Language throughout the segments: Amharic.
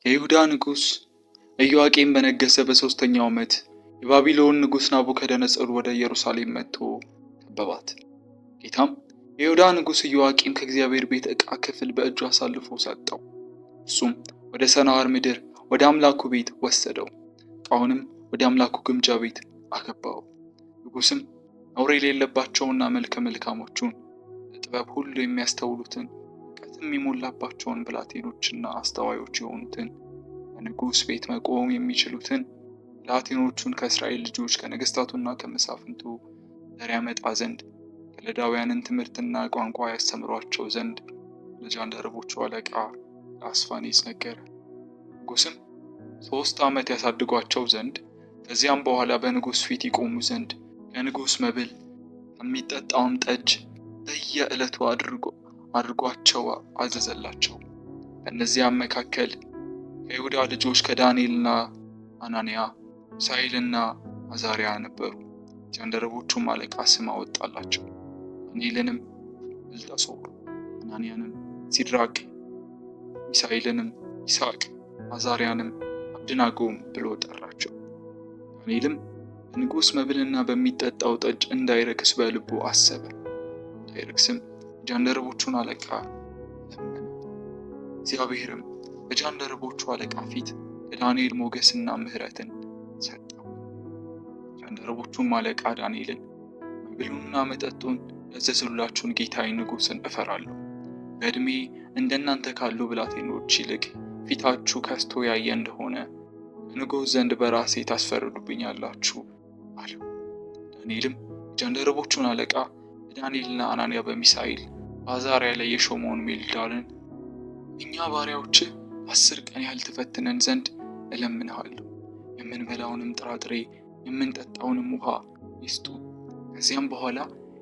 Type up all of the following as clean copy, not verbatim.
የይሁዳ ንጉሥ ኢዮአቄም በነገሰ በ3ኛው ዓመት የባቢሎን ንጉሥ ናቡከደነፆር ወደ ኢየሩሳሌም መጥቶ ከበባት። ጌታም የይሁዳ ንጉሥ ኢዮአቄም ከእግዚአብሔር ቤት ዕቃ ክፍል በእጁ አሳልፎ ሰጠው። እሱም ወደ ሰናዖር ምድር ወደ አምላኩ ቤት ወሰደው። ዕቃውንም ወደ አምላኩ ግምጃ ቤት አገባው። ንጉሥም ነውር የሌለባቸውና መልከ መልካሞቹን በጥበብ ሁሉ የሚያስተውሉትን እውቀትም የሞላባቸውን ብላቴኖችና አስተዋዮች የሆኑትን በንጉሥ ቤት መቆም የሚችሉትን ብላቴኖቹን ከእስራኤል ልጆች ከነገሥታቱና ከመሳፍንቱ ዘር ያመጣ ዘንድ ከለዳውያንን ትምህርትና ቋንቋ ያስተምሯቸው ዘንድ ለጃንደረቦቹ አለቃ ለአስፋኔስ ነገረ። ንጉሥም 3 ዓመት ያሳድጓቸው ዘንድ ከዚያም በኋላ በንጉሥ ፊት ይቆሙ ዘንድ ከንጉሥ መብል ከሚጠጣውም ጠጅ በየዕለቱ አድርጓቸው አዘዘላቸው። በእነዚያም መካከል ከይሁዳ ልጆች ከዳንኤልና አናንያ፣ ሚሳኤልና አዛርያ ነበሩ። ጃንደረቦቹም አለቃ ስም አወጣላቸው። ዳንኤልንም ብልጣሶር፣ አናንያንም ሲድራቅ፣ ሚሳኤልንም ይሳቅ፣ አዛርያንም አብደናጎም ብሎ ጠራቸው። ዳንኤልም በንጉሥ መብልና በሚጠጣው ጠጅ እንዳይረክስ በልቡ አሰበ። እንዳይረክስም ጃንደረቦቹን አለቃ ለመነ። እግዚአብሔርም በጃንደረቦቹ አለቃ ፊት ለዳንኤል ሞገስና ምሕረትን ሰጠው። ጃንደረቦቹም አለቃ ዳንኤልን መብሉንና መጠጡን ያዘዘላችሁን ጌታዬ ንጉሥን እፈራለሁ። በዕድሜ እንደናንተ ካሉ ብላቴኖች ይልቅ ፊታችሁ ከስቶ ያየ እንደሆነ ከንጉሥ ዘንድ በራሴ ታስፈርዱብኛላችሁ አለው። ዳንኤልም የጃንደረቦቹን አለቃ በዳንኤልና አናንያ በሚሳኤል በአዛርያ ላይ የሾመውን ሜልዳልን እኛ ባሪያዎችህ 10 ቀን ያህል ትፈትነን ዘንድ እለምንሃለሁ። የምንበላውንም ጥራጥሬ የምንጠጣውንም ውሃ ይስጡ። ከዚያም በኋላ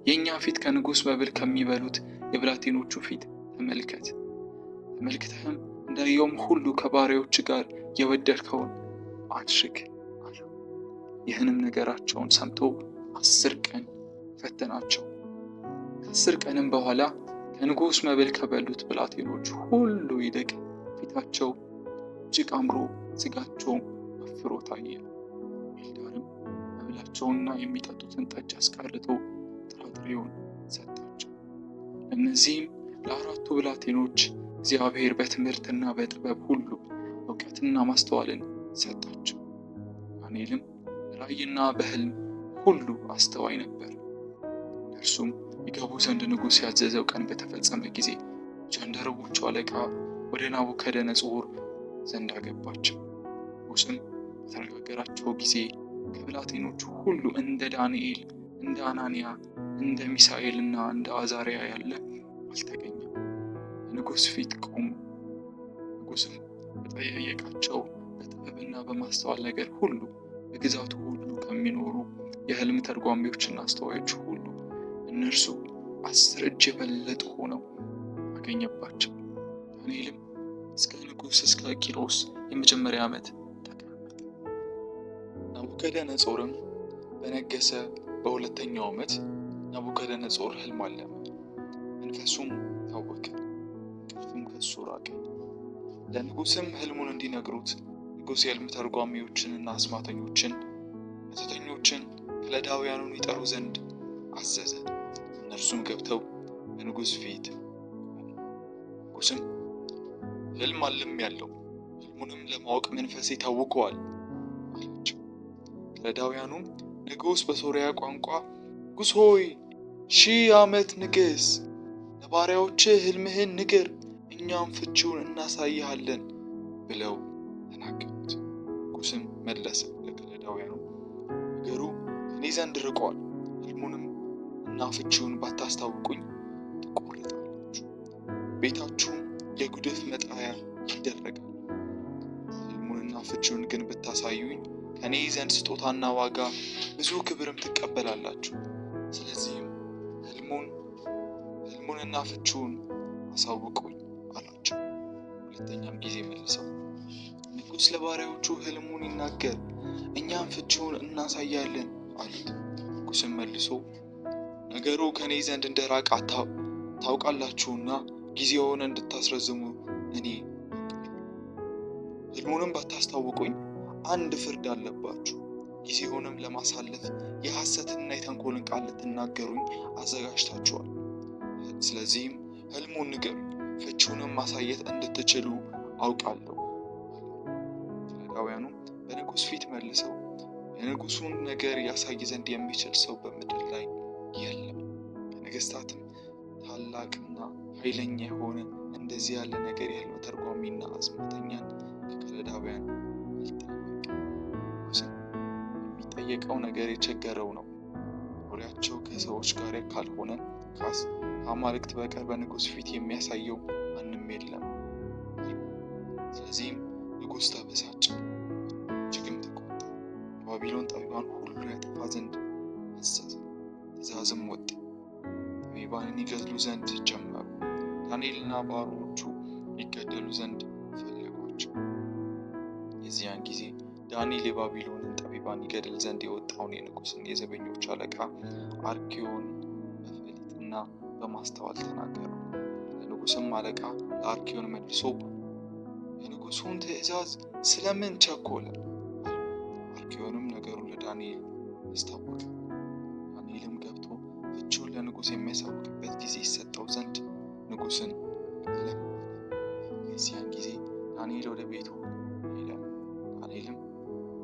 የእኛ ፊት ከንጉሥ መብል ከሚበሉት የብላቴኖቹ ፊት ተመልክተህም እንዳየውም ሁሉ ከባሪያዎች ጋር የወደድከውን አድርግ አለው። ይህንም ነገራቸውን ሰምቶ 10 ቀን ፈተናቸው። ከ10 ቀንም በኋላ ከንጉሥ መብል ከበሉት ብላቴኖች ሁሉ ይልቅ ፊታቸው እጅግ አምሮ ሥጋቸውም አፍሮ ታየ። ሜልዳርም መብላቸውንና የሚጠጡትን ጠጅ አስቀርቶ ጥራጥሬውን ሰጣቸው። እነዚህም ለአራቱ ብላቴኖች እግዚአብሔር በትምህርትና በጥበብ ሁሉ እውቀትና ማስተዋልን ሰጣቸው። ዳንኤልም በራእይና በሕልም ሁሉ አስተዋይ ነበር። እርሱም ይገቡ ዘንድ ንጉሥ ያዘዘው ቀን በተፈጸመ ጊዜ ጃንደረቦቹ አለቃ ወደ ናቡከደነፆር ዘንድ አገባቸው። ንጉሥም በተነጋገራቸው ጊዜ ከብላቴኖቹ ሁሉ እንደ ዳንኤል፣ እንደ አናንያ፣ እንደ ሚሳኤልና እንደ አዛርያ ያለ አልተገኘም። በንጉሥ ፊት ቆሙ። ንጉሥም በጠየቃቸው በጥበብና በማስተዋል ነገር ሁሉ በግዛቱ ሁሉ ከሚኖሩ የሕልም ተርጓሚዎችና አስተዋዮች ሁሉ እነርሱ 10 እጅ የበለጡ ሆነው አገኘባቸው። ዳንኤልም እስከ ንጉሥ እስከ ቂሮስ የመጀመሪያ ዓመት ተቀመጠ። ናቡከደነፆርም በነገሰ በ2ኛው ዓመት ናቡከደነፆር ሕልም አለመ። መንፈሱም ታወከ፣ እንቅልፍም ከሱ ራቀ። ለንጉሥም ሕልሙን እንዲነግሩት ንጉሥ የሕልም ተርጓሚዎችንና አስማተኞችን መተተኞችን ከለዳውያኑን ይጠሩ ዘንድ አዘዘ። እነርሱም ገብተው በንጉሥ ፊት ቆሙ። ንጉሥም ሕልም አልሜአለሁ፣ ሕልሙንም ለማወቅ መንፈሴ ታውኮአል አላቸው። ከለዳውያኑም ንጉሥ በሶርያ ቋንቋ ንጉሥ ሆይ 1000 ዓመት ንገሥ፣ ለባሪያዎችህ ሕልምህን ንገር፣ እኛም ፍቺውን እናሳይሃለን ብለው ተናገሩት። ንጉሥም መለሰ ለከለዳውያኑ ነገሩ ከእኔ ዘንድ ርቋል፣ ሕልሙንም እና ፍቺውን ባታስታውቁኝ ትቆረጣላችሁ፣ ቤታችሁም የጉድፍ መጣያ ይደረጋል። ሕልሙንና ፍቺውን ግን ብታሳዩኝ ከእኔ ዘንድ ስጦታና ዋጋ ብዙ ክብርም ትቀበላላችሁ። ስለዚህም ሕልሙንና ፍቺውን አሳውቁኝ አላቸው። ሁለተኛም ጊዜ መልሰው ንጉሥ ለባሪያዎቹ ሕልሙን ይናገር፣ እኛም ፍቺውን እናሳያለን አሉት። ንጉሥም መልሶ ነገሩ ከእኔ ዘንድ እንደራቀ ታውቃላችሁና ጊዜውን እንድታስረዝሙ እኔ ህልሙንም ባታስታውቁኝ አንድ ፍርድ አለባችሁ። ጊዜውንም ለማሳለፍ የሐሰትና የተንኮልን ቃል ልትናገሩኝ አዘጋጅታችኋል። ስለዚህም ህልሙን ንገሩኝ፣ ፍቺውንም ማሳየት እንድትችሉ አውቃለሁ። ከለዳውያኑም በንጉሥ ፊት መልሰው የንጉሡን ነገር ያሳይ ዘንድ የሚችል ሰው በምድር ላይ የለም፣ ከነገሥታትም ታላቅና ኃይለኛ የሆነ እንደዚህ ያለ ነገር የህልም ተርጓሚና አስማተኛን ከከለዳውያን የሚጠየቀው ነገር የቸገረው ነው። ወሬያቸው ከሰዎች ጋር ካልሆነ ከአማልክት በቀር በንጉሥ ፊት የሚያሳየው ማንም የለም። ስለዚህም ንጉሥ ተበሳጨ፣ እጅግም ተቆጣ። የባቢሎን ጠቢባን ሁሉ ያጠፋ ዘንድ አዘዘ። ትእዛዝም ወጣ፣ ጠቢባንን ይገድሉ ዘንድ ጀመሩ። ዳንኤልና ባሮቹ ይገደሉ ዘንድ ፈለጓቸው። የዚያን ጊዜ ዳንኤል የባቢሎንን ጠቢባን ይገድል ዘንድ የወጣውን የንጉሥን የዘበኞች አለቃ አርኬዮን በፈሊጥና በማስተዋል ተናገረው። ለንጉሥም አለቃ ለአርኬዮን መልሶ የንጉሡን ትእዛዝ ስለምን ቸኮለ? አርኬዮንም ነገሩን ለዳንኤል አስታወቀ። ዳንኤልም ገብቶ ፍቺውን ለንጉሥ የሚያሳውቅበት ጊዜ ይሰጠው ዘንድ ንጉሥን ለመነ። የዚያን ጊዜ ዳንኤል ወደ ቤቱ ሄደ። ዳንኤልም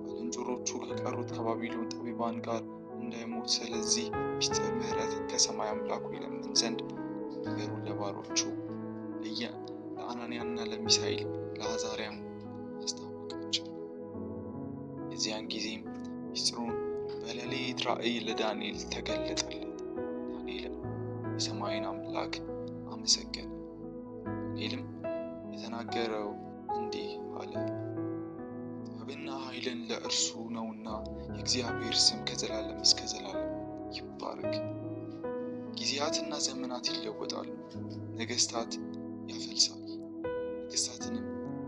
ባልንጀሮቹ ከቀሩት ከባቢሎን ጠቢባን ጋር እንዳይሞት ስለዚህ ምስጢር ምሕረትን ከሰማይ አምላኩ ይለምን ዘንድ ነገሩን ለባሮቹ ለአናንያና ለሚሳኤል ለአዛርያም አስታወቃቸው። የዚያን ጊዜም ምስጢሩን በሌሊት ራእይ ለዳንኤል ተገለጠለት። ዳንኤልም የሰማይን አምላክ አመሰገነ። ዳንኤልም የተናገረው እንዲህ አለ፣ ጥበብና ኃይልን ለእርሱ ነውና የእግዚአብሔር ስም ከዘላለም እስከ ዘላለም ይባረክ። ጊዜያትና ዘመናት ይለወጣሉ፣ ነገሥታት ያፈልሳል፣ ነገሥታትንም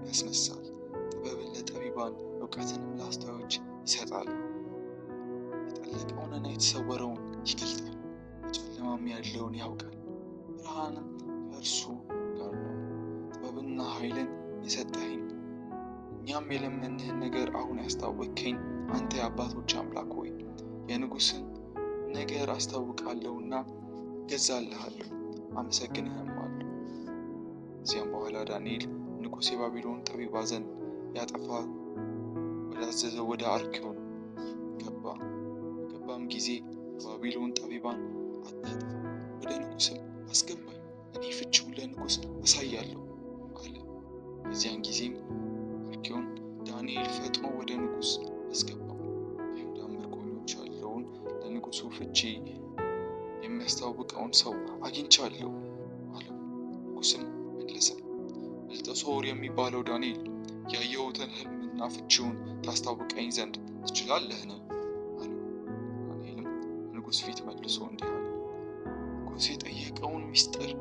ያስነሳል። ጥበብን ለጠቢባን እውቀትንም ለአስተዋዮች ይሰጣል። የጠለቀውንና የተሰወረውን ይገልጣል፣ በጨለማም ያለውን ያውቃል። ብርሃንም ከእርሱ ጋር ነው። ጥበብና ኃይልን የሰጠኸኝ እኛም የለመንህን ነገር አሁን ያስታወቅከኝ አንተ የአባቶች አምላክ ሆይ የንጉሥን ነገር አስታውቃለሁና እገዛልሃለሁ፣ አመሰግንህም አለው። ከዚያም በኋላ ዳንኤል ንጉሥ የባቢሎን ጠቢባን ዘንድ ያጠፋ ወዳዘዘው ወደ አርኬዮን ገባ። በገባም ጊዜ የባቢሎን ጠቢባን አታጥፋ፣ ወደ ንጉሥም አስገባኝ፣ እኔ ፍቺውን ለንጉሥ አሳያለሁ አለ። የዚያን ጊዜም አርኬዮን ዳንኤል ፈጥኖ ወደ ንጉሥ አስገባው። የይሁዳ ምርኮኞች ያለውን ለንጉሡ ፍቺ የሚያስታውቀውን ሰው አግኝቻለሁ አለው። ንጉሥም መለሰ፣ ብልጥሶር የሚባለው ዳንኤል ያየሁትን ሕልምና ፍቺውን ታስታውቀኝ ዘንድ ትችላለህን? አለው። ዳንኤልም ንጉሥ ፊት መልሶ እንዲህ አለ፣ ንጉሥ የጠየቀውን ምስጢር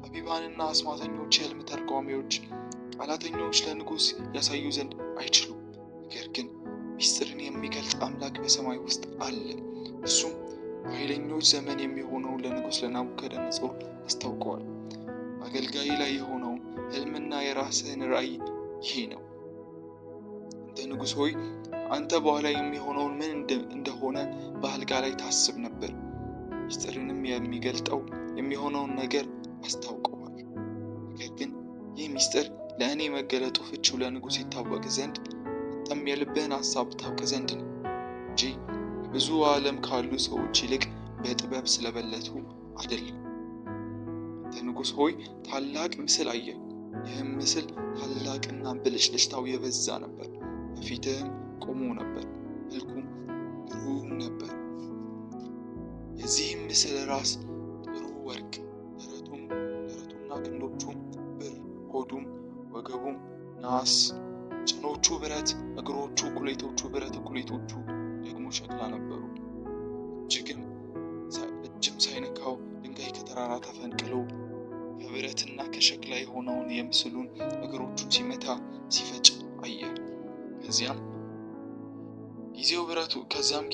ጠቢባንና አስማተኞች፣ የሕልም ተርጓሚዎች፣ ቃላተኞች ለንጉሥ ያሳዩ ዘንድ አይችሉም። ነገር ግን ምስጢርን የሚገልጥ አምላክ በሰማይ ውስጥ አለ። እርሱም በኃይለኞች ዘመን የሚሆነውን ለንጉሥ ለናቡከደነፆር አስታውቀዋል። አገልጋይ ላይ የሆነውን ሕልምና የራስህን ራእይ ይሄ ነው። እንተ ንጉሥ ሆይ አንተ በኋላ የሚሆነውን ምን እንደሆነ በአልጋ ላይ ታስብ ነበር። ምስጢርንም የሚገልጠው የሚሆነውን ነገር አስታውቀዋል። ነገር ግን ይህ ምስጢር ለእኔ መገለጡ ፍቺው ለንጉሥ ይታወቅ ዘንድ አንተም የልብህን ሐሳብ ታውቅ ዘንድ ነው እንጂ ብዙ ዓለም ካሉ ሰዎች ይልቅ በጥበብ ስለበለጡ አይደለም። አንተ ንጉሥ ሆይ ታላቅ ምስል አየህ። ይህም ምስል ታላቅና ብልጭልጭታው የበዛ ነበር። በፊትህም ቆሞ ነበር፣ መልኩም ግሩም ነበር። የዚህም ምስል ራስ ጥሩ ወርቅ፣ ደረቱና ክንዶቹም ብር፣ ሆዱም ወገቡም ናስ፣ ጭኖቹ ብረት፣ እግሮቹ እኩሌቶቹ ብረት፣ እኩሌቶቹ ደግሞ ሸክላ ነበሩ። እጅም ሳይነካው ድንጋይ ከተራራ ተፈንቅሎ ከብረትና ከሸክላ የሆነውን የምስሉን እግሮቹን ሲመታ ሲፈጭ አየ። ከዚያም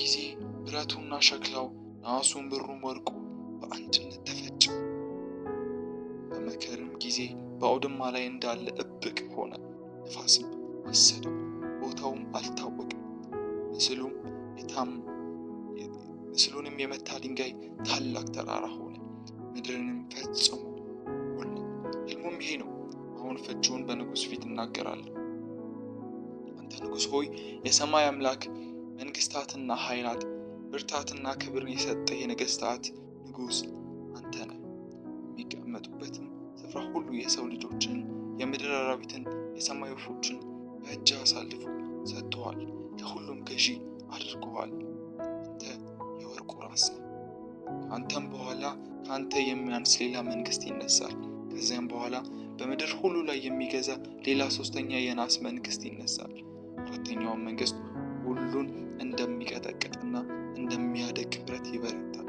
ጊዜ ብረቱና ሸክላው ናሱም ብሩም ወርቁ በአንድነት ተፈጨ። በመከርም ጊዜ በአውድማ ላይ እንዳለ እብቅ ሆነ። ነፋስም ወሰደው። ቦታውም አልታወቀም። ምስሉንም የመታ ድንጋይ ታላቅ ተራራ ሆነ፣ ምድርንም ፈጽሞ ሞላ። ሕልሙም ይሄ ነው። አሁን ፍቺውን በንጉሥ ፊት እናገራለሁ። አንተ ንጉሥ ሆይ የሰማይ አምላክ፣ መንግስታትና ኃይላት፣ ብርታትና ክብርን የሰጠህ የነገስታት ንጉሥ አንተ ነህ። የሚቀመጡበትም ስፍራ ሁሉ የሰው ልጆችን፣ የምድር አራዊትን፣ የሰማይ ወፎችን በእጅ አሳልፎ ሰጥተዋል። የሁሉም ገዢ አድርገዋል። አንተ የወርቁ ራስ ነህ። ከአንተም በኋላ ከአንተ የሚያንስ ሌላ መንግስት ይነሳል። ከዚያም በኋላ በምድር ሁሉ ላይ የሚገዛ ሌላ ሶስተኛ የናስ መንግስት ይነሳል። አራተኛውም መንግስት ሁሉን እንደሚቀጠቅጥና እንደሚያደቅ ብረት ይበረታል።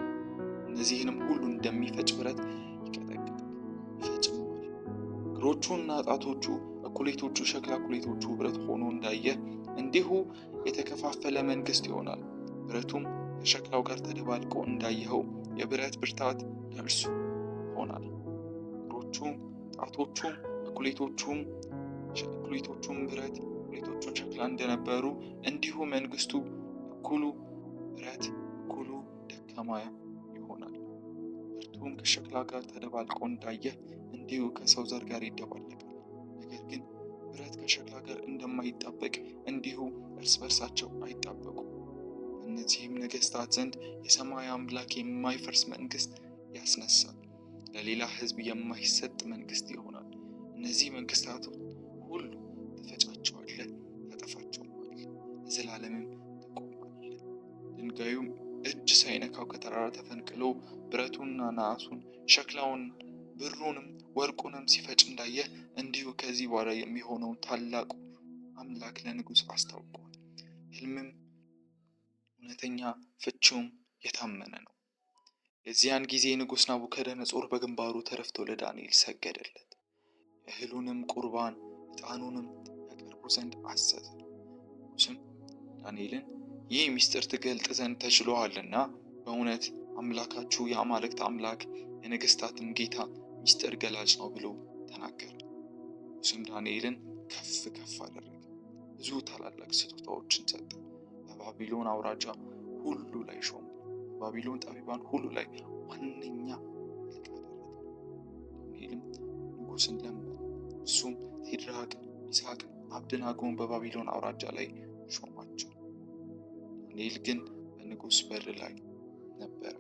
እነዚህንም ሁሉ እንደሚፈጭ ብረት ይቀጠቅጣል፣ ይፈጭማል። እግሮቹና ጣቶቹ እኩሌቶቹ ሸክላ እኩሌቶቹ ብረት ሆኖ እንዳየ እንዲሁ የተከፋፈለ መንግስት ይሆናል። ብረቱም ከሸክላው ጋር ተደባልቆ እንዳየኸው የብረት ብርታት ለእርሱ ይሆናል። እግሮቹም ጣቶቹም እኩሌቶቹም ብረት እኩሌቶቹ ሸክላ እንደነበሩ እንዲሁ መንግስቱ እኩሉ ብረት እኩሉ ደካማ ይሆናል። ብረቱም ከሸክላ ጋር ተደባልቆ እንዳየ እንዲሁ ከሰው ዘር ጋር ይደባለቃል። ነገር ግን ብረት ከሸክላ ጋር እንደማይጣበቅ እንዲሁ እርስ በርሳቸው አይጣበቁም። በእነዚህም ነገስታት ዘንድ የሰማይ አምላክ የማይፈርስ መንግስት ያስነሳል፣ ለሌላ ህዝብ የማይሰጥ መንግስት ይሆናል። እነዚህ መንግስታት ሁሉ ትፈጫቸዋለህ፣ ታጠፋቸውማለህ፣ ለዘላለምም ትቆማለህ። ድንጋዩም እጅ ሳይነካው ከተራራ ተፈንቅሎ ብረቱንና ነሐሱን፣ ሸክላውን፣ ብሩንም ወርቁንም ሲፈጭ እንዳየ እንዲሁ ከዚህ በኋላ የሚሆነውን ታላቁ አምላክ ለንጉሥ አስታውቋል። ሕልምም እውነተኛ ፍቺውም የታመነ ነው። የዚያን ጊዜ ንጉሥ ናቡከደነጾር በግንባሩ ተደፍቶ ለዳንኤል ሰገደለት። የእህሉንም ቁርባን ዕጣኑንም ያቀርቡ ዘንድ አዘዘ። ንጉሥም ዳንኤልን ይህ ምስጢር ትገልጥ ዘንድ ተችሎሃልና በእውነት አምላካችሁ የአማልክት አምላክ የነገስታትም ጌታ ምስጢር ገላጭ ነው ብሎ ተናገረ። ንጉሥም ዳንኤልን ከፍ ከፍ አደረገ፣ ብዙ ታላላቅ ስጦታዎችን ሰጠ። በባቢሎን አውራጃ ሁሉ ላይ ሾመ። በባቢሎን ጠቢባን ሁሉ ላይ ዋነኛ አለቃ አደረገ። ዳንኤልም ንጉሥን ለመነ። እሱም ሲድራቅ፣ ሚሳቅ፣ አብደናጎን በባቢሎን አውራጃ ላይ ሾማቸው። ዳንኤል ግን በንጉሥ በር ላይ ነበረ።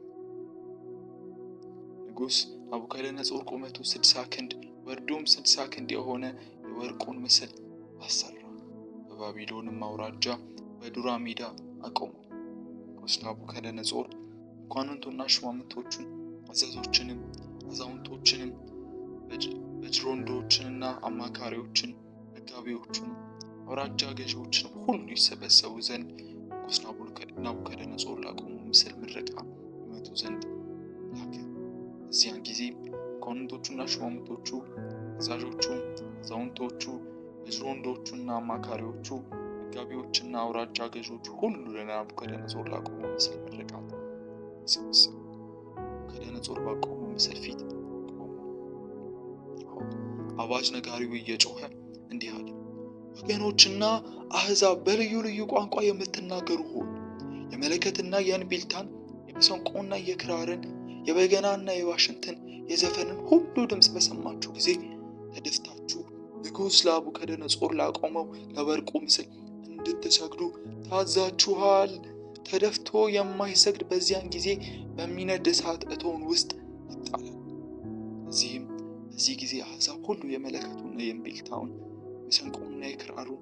ንጉሥ ናቡከደነጾር ቁመቱ 60 ክንድ ወርዱም 60 ክንድ የሆነ የወርቁን ምስል አሰራ። በባቢሎንም አውራጃ በዱራ ሜዳ አቆመው። ንጉሥ ናቡከደነጾር መኳንንቱና ሹማምንቶቹን፣ አዛዦችንም፣ አዛውንቶችንም፣ በጅሮንዶችንና አማካሪዎችን፣ መጋቢዎቹን፣ አውራጃ ገዢዎችን ሁሉ ይሰበሰቡ ዘንድ ንጉሥ ናቡከደነጾር ላቆመው ምስል ምረቃ ይመጡ ዘንድ ላከ። በዚያን ጊዜ መኳንንቶቹና ሹማምንቶቹ፣ አዛዦቹ፣ አዛውንቶቹ፣ በጅሮንዶቹና አማካሪዎቹ፣ መጋቢዎችና አውራጃ ገዢዎች ሁሉ ለናቡከደነጾር ላቆመው ምስል ምርቃት ተሰበሰቡ። ናቡከደነጾር ባቆመው ምስል ፊት ቆሙ። አዋጅ ነጋሪው እየጮኸ እንዲህ አለ፣ ወገኖችና አሕዛብ፣ በልዩ ልዩ ቋንቋ የምትናገሩ ሆይ የመለከትና የእንቢልታን፣ የመሰንቆና የክራርን፣ የበገናና የዋሽንትን፣ የዘፈንን ሁሉ ድምፅ በሰማችሁ ጊዜ ተደፍታችሁ ንጉሥ ናቡከደነጾር ላቆመው ለወርቁ ምስል እንድትሰግዱ ታዛችኋል። ተደፍቶ የማይሰግድ በዚያን ጊዜ በሚነድ እሳት እቶን ውስጥ ይጣላል። በዚህ ጊዜ አሕዛብ ሁሉ የመለከቱና የእምቢልታውን፣ የመሰንቆና የክራሩን፣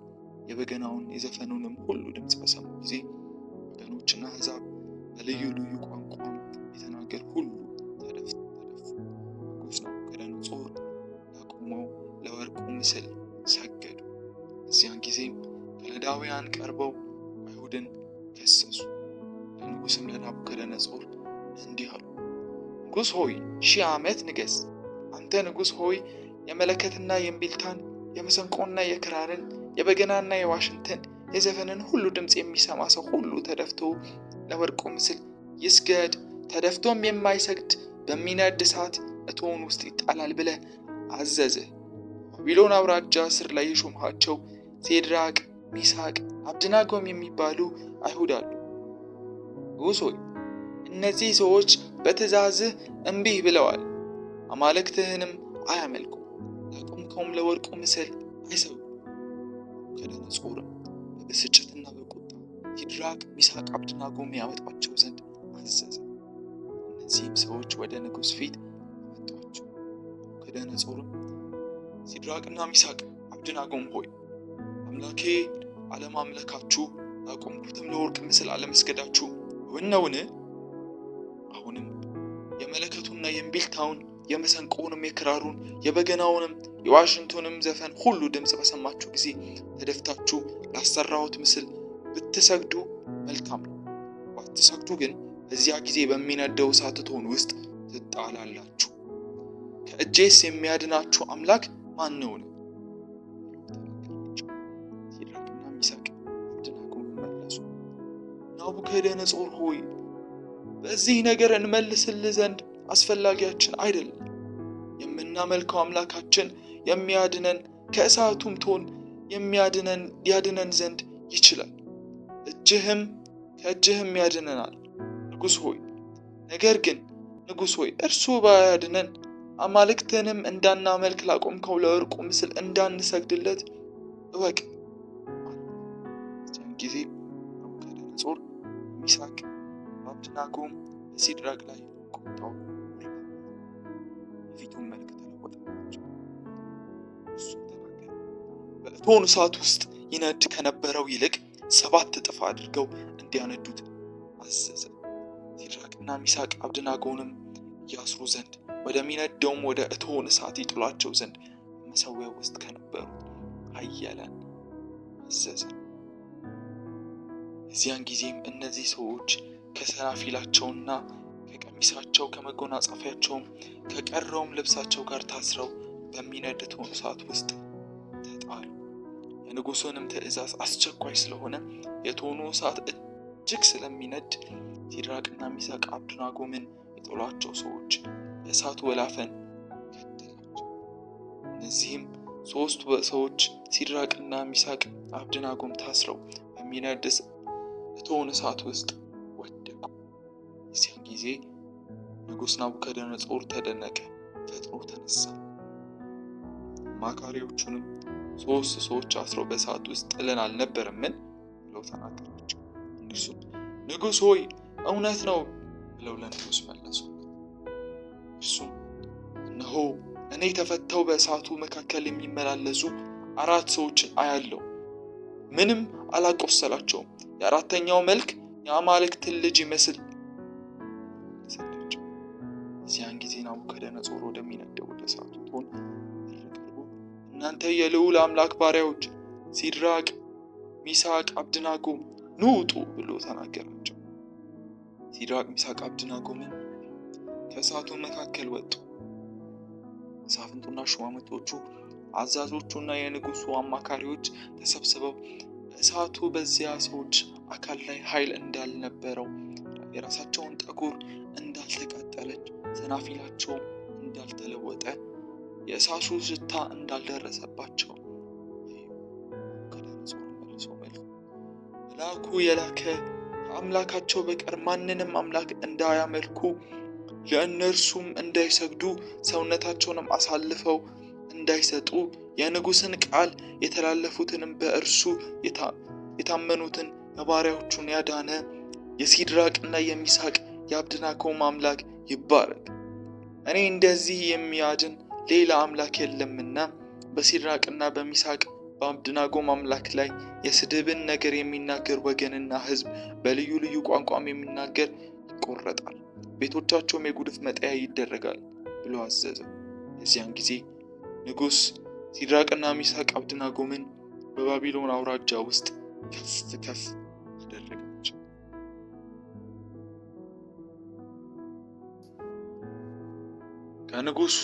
የበገናውን፣ የዘፈኑንም ሁሉ ድምፅ በሰሙ ጊዜ ወገኖችና አሕዛብ በልዩ ልዩ ቋንቋ የተናገሩ ሁሉ ተደፉ። ንጉሥ ናቡከደነጾር ላቆመው ለወርቁ ምስል ሰገዱ። በዚያን ጊዜም ከለዳውያን ቀርበው አይሁድን ከሰሱ። ለንጉሥም ለናቡከደነጾር እንዲህ አሉ፣ ንጉሥ ሆይ 1000 ዓመት ንገስ። አንተ ንጉሥ ሆይ የመለከትና የእምቢልታን፣ የመሰንቆና የክራርን፣ የበገናና የዋሽንትን፣ የዘፈንን ሁሉ ድምፅ የሚሰማ ሰው ሁሉ ተደፍቶ ለወርቁ ምስል ይስገድ፣ ተደፍቶም የማይሰግድ በሚነድ እሳት እቶን ውስጥ ይጣላል ብለህ አዘዝህ። ባቢሎን አውራጃ ስር ላይ የሾምሃቸው ሲድራቅ፣ ሚሳቅ፣ አብደናጎም የሚባሉ አይሁድ አሉ። ንጉሥ ሆይ እነዚህ ሰዎች በትእዛዝህ እምቢ ብለዋል። አማልክትህንም አያመልኩም፣ ላቆምከውም ለወርቁ ምስል አይሰግዱም። ናቡከደነፆርም በብስጭትና በቁጣ ሲድራቅ፣ ሚሳቅ፣ አብደናጎም ያወጣቸው ዘንድ አዘዘ። እነዚህም ሰዎች ወደ ንጉሥ ፊት አመጧቸው። ናቡከደነፆርም ሲድራቅና ሚሳቅ፣ አብደናጎም ሆይ አምላኬ አለማምለካችሁ ላቆምኩትም ለወርቅ ምስል አለመስገዳችሁ እውን ነውን? አሁንም የመለከቱና የእምቢልታውን የመሰንቆውንም የክራሩን የበገናውንም የዋሽንቱንም ዘፈን ሁሉ ድምፅ በሰማችሁ ጊዜ ተደፍታችሁ ላሰራሁት ምስል ብትሰግዱ መልካም ነው። ባትሰግዱ ግን በዚያ ጊዜ በሚነደው እሳት እቶን ውስጥ ትጣላላችሁ። ከእጄስ የሚያድናችሁ አምላክ ማን ነውን? ሲድራቅና ሚሳቅ አብደናጎም መለሱ፣ ናቡከደነፆር ሆይ በዚህ ነገር እንመልስልህ ዘንድ አስፈላጊያችን አይደለም። የምናመልከው አምላካችን የሚያድነን ከእሳቱም እቶን ያድነን ዘንድ ይችላል፣ ከእጅህም ያድነናል። ንጉሥ ሆይ ነገር ግን ንጉሥ ሆይ እርሱ ባያድነን አማልክትንም እንዳናመልክ ላቆምከው ለወርቁ ምስል እንዳንሰግድለት እወቅ። በዚያን ጊዜ ናቡከደነፆር ሚሳቅ አብደናጎም በሲድራቅ ላይ ቁጣው የፊቱን መልክ ተለወጠባቸው። እርሱም ተናገረ፣ በእቶኑ እሳት ውስጥ ይነድ ከነበረው ይልቅ 7 እጥፍ አድርገው እንዲያነዱት አዘዘ። ሲድራቅና ሚሳቅ አብደናጎንም ያስሩ ዘንድ ወደሚነደውም ወደ እቶን እሳት ይጥሏቸው ዘንድ በመሠዊያው ውስጥ ከነበሩት ኃያላን አዘዘ። የዚያን ጊዜም እነዚህ ሰዎች ከሰናፊላቸውና ከቀሚሳቸው ከመጎናጸፊያቸውም ከቀረውም ልብሳቸው ጋር ታስረው በሚነድ እቶን እሳት ውስጥ ተጣሉ። የንጉሡንም ትእዛዝ አስቸኳይ ስለሆነ የእቶኑ እሳት እጅግ ስለሚነድ ሲድራቅና ሚሳቅ አብደናጎምን የጣሏቸው ሰዎች የእሳቱ ወላፈን ገደላቸው። እነዚህም 3 ሰዎች ሲድራቅና ሚሳቅ አብደናጎም ታስረው በሚነድ እቶን እሳት ውስጥ ወደቁ። የዚያን ጊዜ ንጉሥ ናቡከደነፆር ተደነቀ፣ ፈጥኖ ተነሳ። አማካሪዎቹንም 3 ሰዎች አስረው በእሳት ውስጥ ጥለን አልነበረምን ብለው ተናገራቸው። እነርሱም ንጉሥ ሆይ እውነት ነው ብለው ለንጉሥ መለሱ። እርሱም እነሆ እኔ ተፈተው በእሳቱ መካከል የሚመላለሱ 4 ሰዎችን አያለሁ፣ ምንም አላቆሰላቸውም። የአራተኛው መልክ የአማልክትን ልጅ ይመስል ሰጣቸው። እዚያን ጊዜ ናቡከደነፆር ወደሚነደው ወደ እሳቱ እቶን ቀርቦ እናንተ የልዑል አምላክ ባሪያዎች ሲድራቅ፣ ሚሳቅ፣ አብደናጎም ኑ ውጡ ብሎ ተናገራቸው። ሲድራቅ፣ ሚሳቅ፣ አብደናጎምን ከእሳቱ መካከል ወጡ። መሳፍንቱና ሹማምንቶቹ አዛዦቹና የንጉሡ አማካሪዎች ተሰብስበው እሳቱ በዚያ ሰዎች አካል ላይ ኃይል እንዳልነበረው፣ የራሳቸውን ጠጉር እንዳልተቃጠለች፣ ሰናፊላቸው እንዳልተለወጠ፣ የእሳቱ ሽታ እንዳልደረሰባቸው መልአኩ የላከ ከአምላካቸው በቀር ማንንም አምላክ እንዳያመልኩ ለእነርሱም እንዳይሰግዱ ሰውነታቸውንም አሳልፈው እንዳይሰጡ የንጉሥን ቃል የተላለፉትንም በእርሱ የታመኑትን የባሪያዎቹን ያዳነ የሲድራቅና የሚሳቅ የአብደናጎም አምላክ ይባረክ። እኔ እንደዚህ የሚያድን ሌላ አምላክ የለምና በሲድራቅና በሚሳቅ በአብደናጎም አምላክ ላይ የስድብን ነገር የሚናገር ወገንና ሕዝብ በልዩ ልዩ ቋንቋም የሚናገር ይቆረጣል፣ ቤቶቻቸውም የጉድፍ መጣያ ይደረጋል ብሎ አዘዘ። የዚያን ጊዜ ንጉሥ ሲድራቅና ሚሳቅ አብደናጎምን በባቢሎን አውራጃ ውስጥ ከፍ አደረጋቸው። ከንጉሥ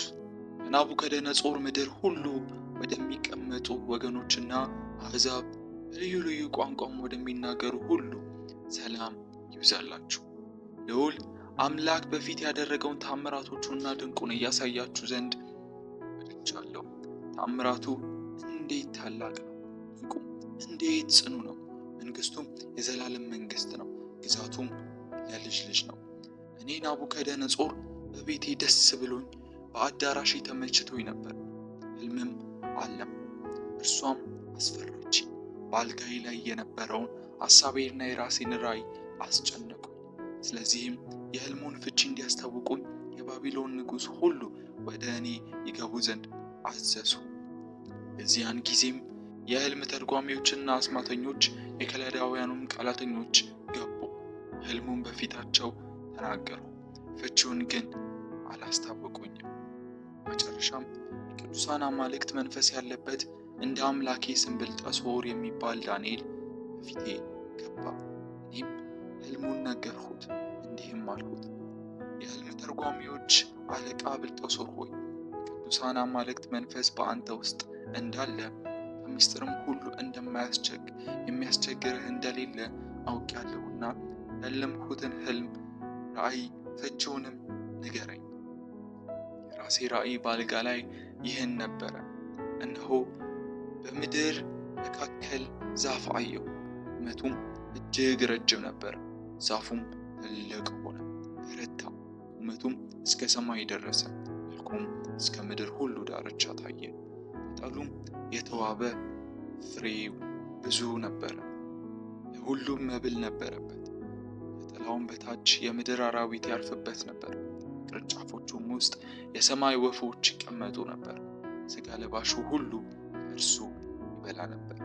ከናቡከደነፆር ምድር ሁሉ ወደሚቀመጡ ወገኖችና አሕዛብ በልዩ ልዩ ቋንቋም ወደሚናገሩ ሁሉ ሰላም ይብዛላችሁ። ልዑል አምላክ በፊት ያደረገውን ታምራቶቹና ድንቁን እያሳያችሁ ዘንድ ወድጃለሁ። ታምራቱ እንዴት ታላቅ ነው! ድንቁ እንዴት ጽኑ ነው! መንግስቱም የዘላለም መንግስት ነው፣ ግዛቱም ለልጅ ልጅ ነው። እኔ ናቡከደነጾር በቤቴ ደስ ብሎኝ በአዳራሼ ተመችቶኝ ነበር። ሕልምም አለም፣ እርሷም አስፈራች። በአልጋዬ ላይ የነበረውን ሐሳቤንና የራሴን ራእይ አስጨነቁኝ። ስለዚህም የሕልሙን ፍቺ እንዲያስታውቁኝ የባቢሎን ንጉሥ ሁሉ ወደ እኔ ይገቡ ዘንድ አዘዙ። በዚያን ጊዜም የሕልም ተርጓሚዎችና አስማተኞች የከለዳውያኑም ቃላተኞች ገቡ። ሕልሙን በፊታቸው ተናገሩ፣ ፍቺውን ግን አላስታወቁኝም። መጨረሻም የቅዱሳን አማልክት መንፈስ ያለበት እንደ አምላኬ ስም ብልጣሶር የሚባል ዳንኤል በፊቴ ገባ። እኔም ሕልሙን ነገርሁት፣ እንዲህም አልሁት፣ የሕልም ተርጓሚዎች አለቃ ብልጣሶር ሆይ፣ የቅዱሳን አማልክት መንፈስ በአንተ ውስጥ እንዳለ በምስጢርም ሁሉ የሚያስቸግርህ እንደሌለ አውቄአለሁና ያለምሁትን ሕልም ራእይ ፍቺውንም ንገረኝ። የራሴ ራእይ በአልጋ ላይ ይህን ነበረ። እነሆ በምድር መካከል ዛፍ አየሁ። ቁመቱም እጅግ ረጅም ነበር። ዛፉም ትልቅ ሆነ፣ በረታ። ቁመቱም እስከ ሰማይ ደረሰ። መልኩም እስከ ምድር ሁሉ ዳርቻ ታየ። ቅጠሉም የተዋበ፣ ፍሬው ብዙ ነበረ፣ ለሁሉም መብል ነበረበት። ከጥላውም በታች የምድር አራዊት ያርፍበት ነበር። ቅርንጫፎቹም ውስጥ የሰማይ ወፎች ይቀመጡ ነበር። ሥጋ ለባሹ ሁሉ እርሱ ይበላ ነበር።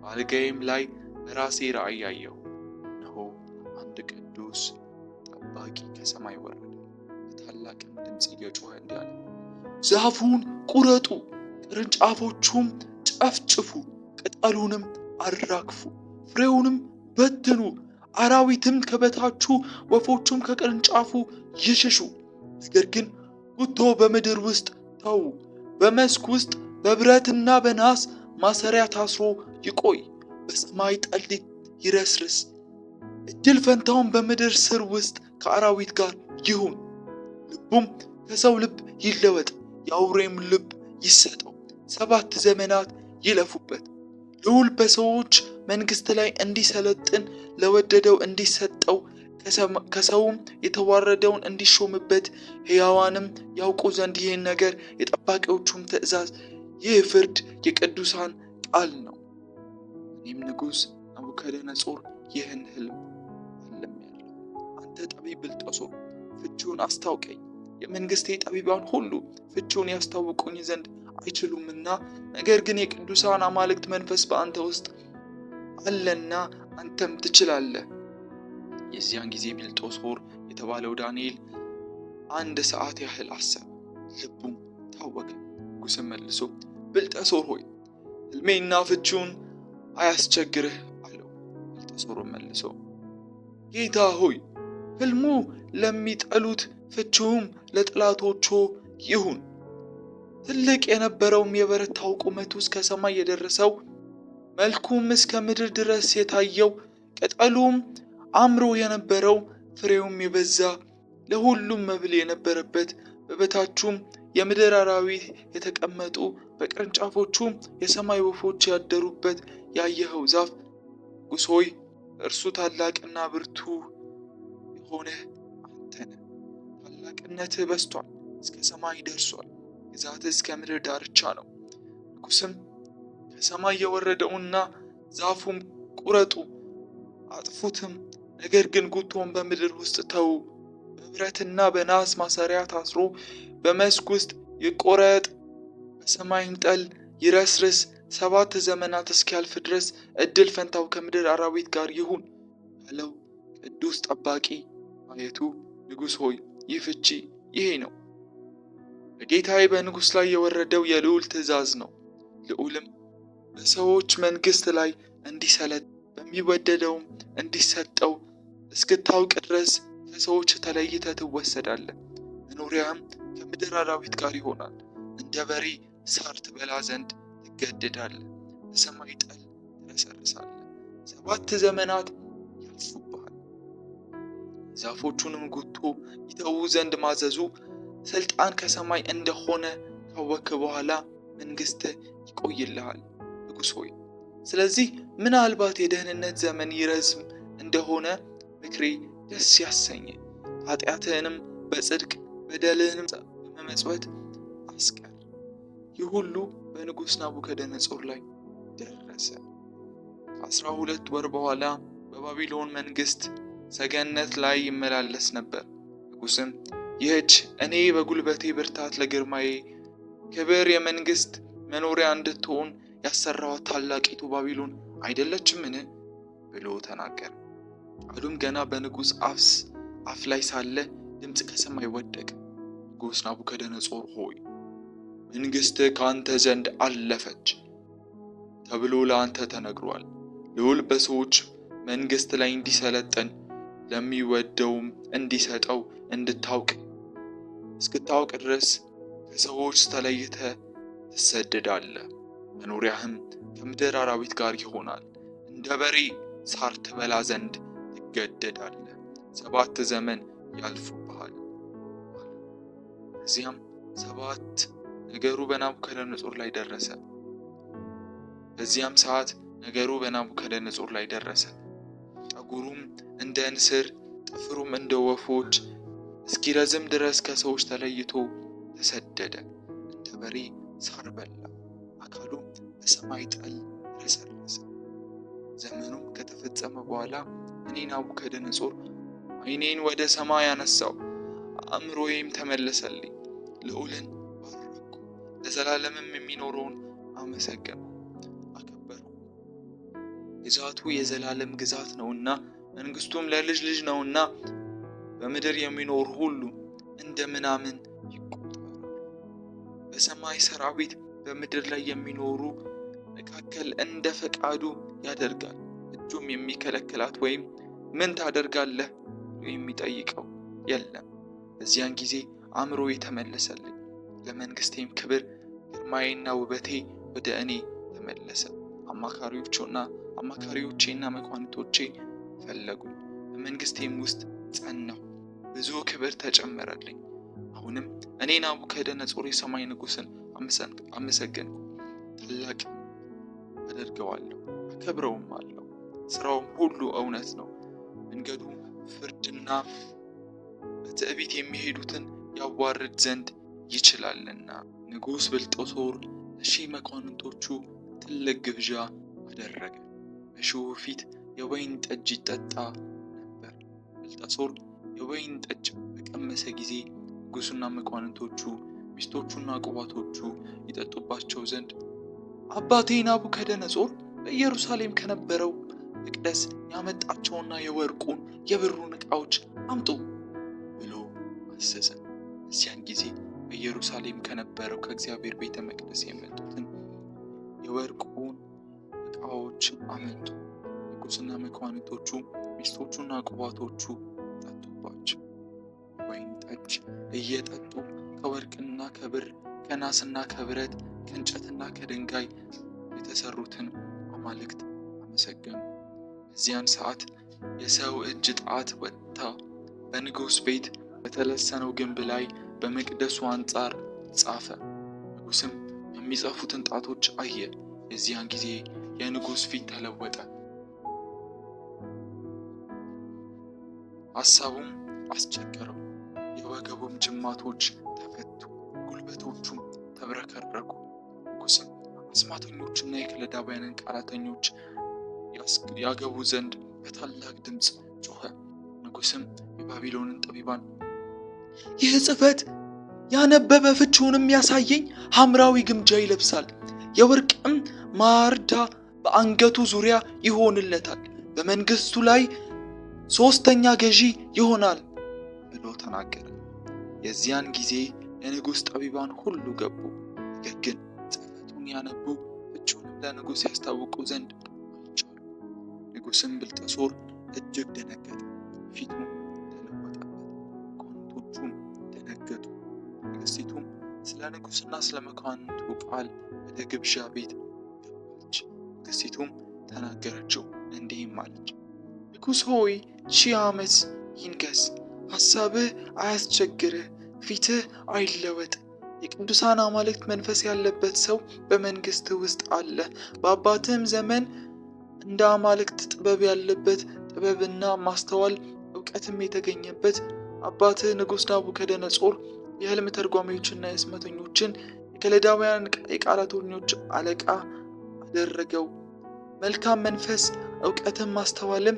በአልጋዬም ላይ በራሴ ራእይ አየሁ። እነሆ አንድ ቅዱስ ጠባቂ ከሰማይ ወረደ፣ በታላቅም ድምፅ እየጮኸ እንዲህ አለ፣ ዛፉን ቁረጡ፣ ቅርንጫፎቹም ጨፍጭፉ፣ ቅጠሉንም አራግፉ፣ ፍሬውንም በትኑ፣ አራዊትም ከበታቹ ወፎቹም ከቅርንጫፉ ይሽሹ። ነገር ግን ጉቶ በምድር ውስጥ ተዉ፣ በመስክ ውስጥ በብረትና በናስ ማሰሪያ ታስሮ ይቆይ፣ በሰማይ ጠል ይረስርስ። እድል ፈንታውን በምድር ስር ውስጥ ከአራዊት ጋር ይሁን። ልቡም ከሰው ልብ ይለወጥ፣ የአውሬም ልብ ይሰጠው። 7 ዘመናት ይለፉበት። ልዑል በሰዎች መንግሥት ላይ እንዲሰለጥን ለወደደው እንዲሰጠው፣ ከሰውም የተዋረደውን እንዲሾምበት፣ ሕያዋንም ያውቁ ዘንድ ይህን ነገር የጠባቂዎቹም ትእዛዝ፣ ይህ ፍርድ የቅዱሳን ቃል ነው። እኔም ንጉሥ ናቡከደነጾር ይህን ሕልም አልሜአለሁ። አንተ ጠቢብ ብልጣሶር ፍቺውን አስታውቀኝ። የመንግሥቴ ጠቢባን ሁሉ ፍቺውን ያስታውቁኝ ዘንድ አይችሉምና፣ ነገር ግን የቅዱሳን አማልክት መንፈስ በአንተ ውስጥ አለና አንተም ትችላለህ። የዚያን ጊዜ ብልጣሶር የተባለው ዳንኤል 1 ሰዓት ያህል አሰበ፣ ልቡም ታወከ። ንጉሥም መልሶ ብልጣሶር ሆይ ሕልሜና ፍቺውን አያስቸግርህ አለው። ብልጣሶርም መልሶ ጌታ ሆይ ሕልሙ ለሚጠሉት ፍቺውም ለጠላቶቹ ይሁን። ትልቅ የነበረውም የበረታው ቁመቱ እስከ ሰማይ የደረሰው መልኩም እስከ ምድር ድረስ የታየው ቅጠሉም አምሮ የነበረው ፍሬውም የበዛ ለሁሉም መብል የነበረበት በበታቹም የምድር አራዊት የተቀመጡ በቅርንጫፎቹም የሰማይ ወፎች ያደሩበት ያየኸው ዛፍ ንጉሥ ሆይ እርሱ ታላቅና ብርቱ የሆነ አንተ ነህ። ታላቅነትህ በስቷል፣ እስከ ሰማይ ደርሷል። ግዛትህ እስከ ምድር ዳርቻ ነው። ንጉሥም ከሰማይ የወረደውና ዛፉም ቁረጡ አጥፉትም፣ ነገር ግን ጉቶውን በምድር ውስጥ ተዉ፣ በብረትና በናስ ማሰሪያ ታስሮ በመስክ ውስጥ ይቆረጥ፣ በሰማይም ጠል ይረስርስ። 7 ዘመናት እስኪያልፍ ድረስ እድል ፈንታው ከምድር አራዊት ጋር ይሁን ያለው ቅዱስ ጠባቂ ማየቱ፣ ንጉሥ ሆይ ይህ ፍቺ ይሄ ነው። በጌታዬ በንጉሥ ላይ የወረደው የልዑል ትእዛዝ ነው። ልዑልም በሰዎች መንግሥት ላይ እንዲሰለጥ በሚወደደውም እንዲሰጠው እስክታውቅ ድረስ ከሰዎች ተለይተህ ትወሰዳለህ። መኖሪያህም ከምድር አራዊት ጋር ይሆናል። እንደ በሬ ሳር ትበላ ዘንድ ትገደዳለህ፣ በሰማይ ጠል ትረሰርሳለህ። 7 ዘመናት ያልፉብሃል። ዛፎቹንም ጉቶ ይተዉ ዘንድ ማዘዙ ስልጣን ከሰማይ እንደሆነ ካወቅህ በኋላ መንግሥትህ ይቆይልሃል። ንጉሥ ሆይ ስለዚህ ምናልባት የደህንነት ዘመን ይረዝም እንደሆነ ምክሬ ደስ ያሰኘ፣ ኃጢአትህንም በጽድቅ በደልህንም በመመጽወት አስቀር። ይህ ሁሉ በንጉሥ ናቡከደነጾር ላይ ደረሰ። ከ12 ወር በኋላ በባቢሎን መንግስት ሰገነት ላይ ይመላለስ ነበር። ንጉሥም ይህች እኔ በጉልበቴ ብርታት ለግርማዬ ክብር የመንግስት መኖሪያ እንድትሆን ያሰራኋት ታላቂቱ ባቢሎን አይደለችምን? ብሎ ተናገረ። ቃሉም ገና በንጉሥ አፍ ላይ ሳለ ድምፅ ከሰማይ ወደቀ። ንጉሥ ናቡከደነጾር ሆይ መንግሥትህ ከአንተ ዘንድ አለፈች ተብሎ ለአንተ ተነግሯል። ልዑል በሰዎች መንግሥት ላይ እንዲሰለጥን ለሚወደውም እንዲሰጠው እስክታውቅ ድረስ ከሰዎች ተለይተህ ትሰደዳለህ። መኖሪያህም ከምድር አራዊት ጋር ይሆናል። እንደ በሬ ሳር ትበላ ዘንድ ትገደዳለህ። 7 ዘመን ያልፉብሃል። በዚያም 7 ነገሩ በናቡከደነጾር ላይ ደረሰ። በዚያም ሰዓት ነገሩ በናቡከደነጾር ላይ ደረሰ። ጠጉሩም እንደ ንስር ጥፍሩም እንደ ወፎች እስኪረዝም ድረስ ከሰዎች ተለይቶ ተሰደደ። እንደ በሬ ሳር በላ፣ አካሉም በሰማይ ጠል ረሰረሰ። ዘመኑም ከተፈጸመ በኋላ እኔ ናቡከደነጾር ዓይኔን ወደ ሰማይ አነሳው፣ አእምሮዬም ተመለሰልኝ። ልዑልን ባረኩ፣ ለዘላለምም የሚኖረውን አመሰገንኩ፣ አከበርኩ። ግዛቱ የዘላለም ግዛት ነውና መንግስቱም ለልጅ ልጅ ነውና በምድር የሚኖር ሁሉ እንደ ምናምን ይቆጠራሉ። በሰማይ ሰራዊት በምድር ላይ የሚኖሩ መካከል እንደ ፈቃዱ ያደርጋል። እጁም የሚከለክላት ወይም ምን ታደርጋለህ የሚጠይቀው የለም። በዚያን ጊዜ አእምሮ የተመለሰልኝ፣ ለመንግስቴም ክብር ግርማዬና ውበቴ ወደ እኔ ተመለሰ። አማካሪዎቼና መኳንንቶቼ ፈለጉኝ፣ በመንግስቴም ውስጥ ጸናሁ፣ ብዙ ክብር ተጨመረልኝ። አሁንም እኔ ናቡከደነጾር የሰማይ ንጉሥን አመሰገንኩ፣ ታላቅ አደርገዋለሁ፣ አከብረውም አለው። ስራውም ሁሉ እውነት ነው፣ መንገዱ ፍርድና በትዕቢት የሚሄዱትን ያዋርድ ዘንድ ይችላልና። ንጉሥ ብልጣሶር ለሺህ መኳንንቶቹ ትልቅ ግብዣ አደረገ። በሺሁ ፊት የወይን ጠጅ ይጠጣ ነበር። ብልጣሶር የወይን ጠጅ በቀመሰ ጊዜ ንጉሡና መኳንንቶቹ ሚስቶቹና ቁባቶቹ ይጠጡባቸው ዘንድ አባቴ ናቡከደነጾር በኢየሩሳሌም ከነበረው መቅደስ ያመጣቸውና የወርቁን የብሩን ዕቃዎች አምጡ ብሎ አዘዘ። በዚያን ጊዜ በኢየሩሳሌም ከነበረው ከእግዚአብሔር ቤተ መቅደስ የመጡትን የወርቁን ዕቃዎች አመጡ። ንጉሥና መኳንንቶቹ ሚስቶቹና ቁባቶቹ ጠጡባቸው። ወይን ጠጅ እየጠጡ ከወርቅና ከብር ከናስና ከብረት ከእንጨትና ከድንጋይ የተሰሩትን አማልክት አመሰገኑ። በዚያን ሰዓት የሰው እጅ ጣት ወጥታ በንጉሥ ቤት በተለሰነው ግንብ ላይ በመቅደሱ አንጻር ጻፈ። ንጉሥም የሚጽፉትን ጣቶች አየ። የዚያን ጊዜ የንጉሥ ፊት ተለወጠ፣ ሐሳቡም አስቸገረው። የወገቡም ጅማቶች ተፈቱ፣ ጉልበቶቹም ተብረከረኩ። ንጉሥም አስማተኞችና የከለዳውያንን ቃላተኞች ያገቡ ዘንድ በታላቅ ድምፅ ጮኸ። ንጉሥም የባቢሎንን ጠቢባን ይህ ጽሕፈት ያነበበ ፍቺውንም ያሳየኝ ሐምራዊ ግምጃ ይለብሳል፣ የወርቅም ማርዳ በአንገቱ ዙሪያ ይሆንለታል፣ በመንግስቱ ላይ 3ኛ ገዢ ይሆናል ብሎ ተናገረ። የዚያን ጊዜ የንጉሥ ጠቢባን ሁሉ ገቡ። ነገር ግን ጽሕፈቱን ያነቡ ፍቺውንም ለንጉሥ ያስታውቁ ዘንድ አልቻሉ። ንጉሥም ብልጣሶር እጅግ ደነገጠ፣ ፊቱም ተለወጠበት፣ መኳንንቶቹም ደነገጡ። ንግሥቲቱም ስለ ንጉሥና ስለ መኳንንቱ ቃል ወደ ግብዣ ቤት ገባች። ንግሥቲቱም ተናገረችው እንዲህም አለች፣ ንጉሥ ሆይ 1000 ዓመት ይንገስ፣ ሐሳብህ አያስቸግርህ፣ ፊትህ አይለወጥ። የቅዱሳን አማልክት መንፈስ ያለበት ሰው በመንግስት ውስጥ አለ። በአባትህም ዘመን እንደ አማልክት ጥበብ ያለበት ጥበብና ማስተዋል እውቀትም የተገኘበት አባትህ ንጉሥ ናቡከደነጾር የሕልም ተርጓሚዎችና የስመተኞችን የከለዳውያን የቃላተኞች አለቃ አደረገው። መልካም መንፈስ፣ እውቀትም፣ ማስተዋልም፣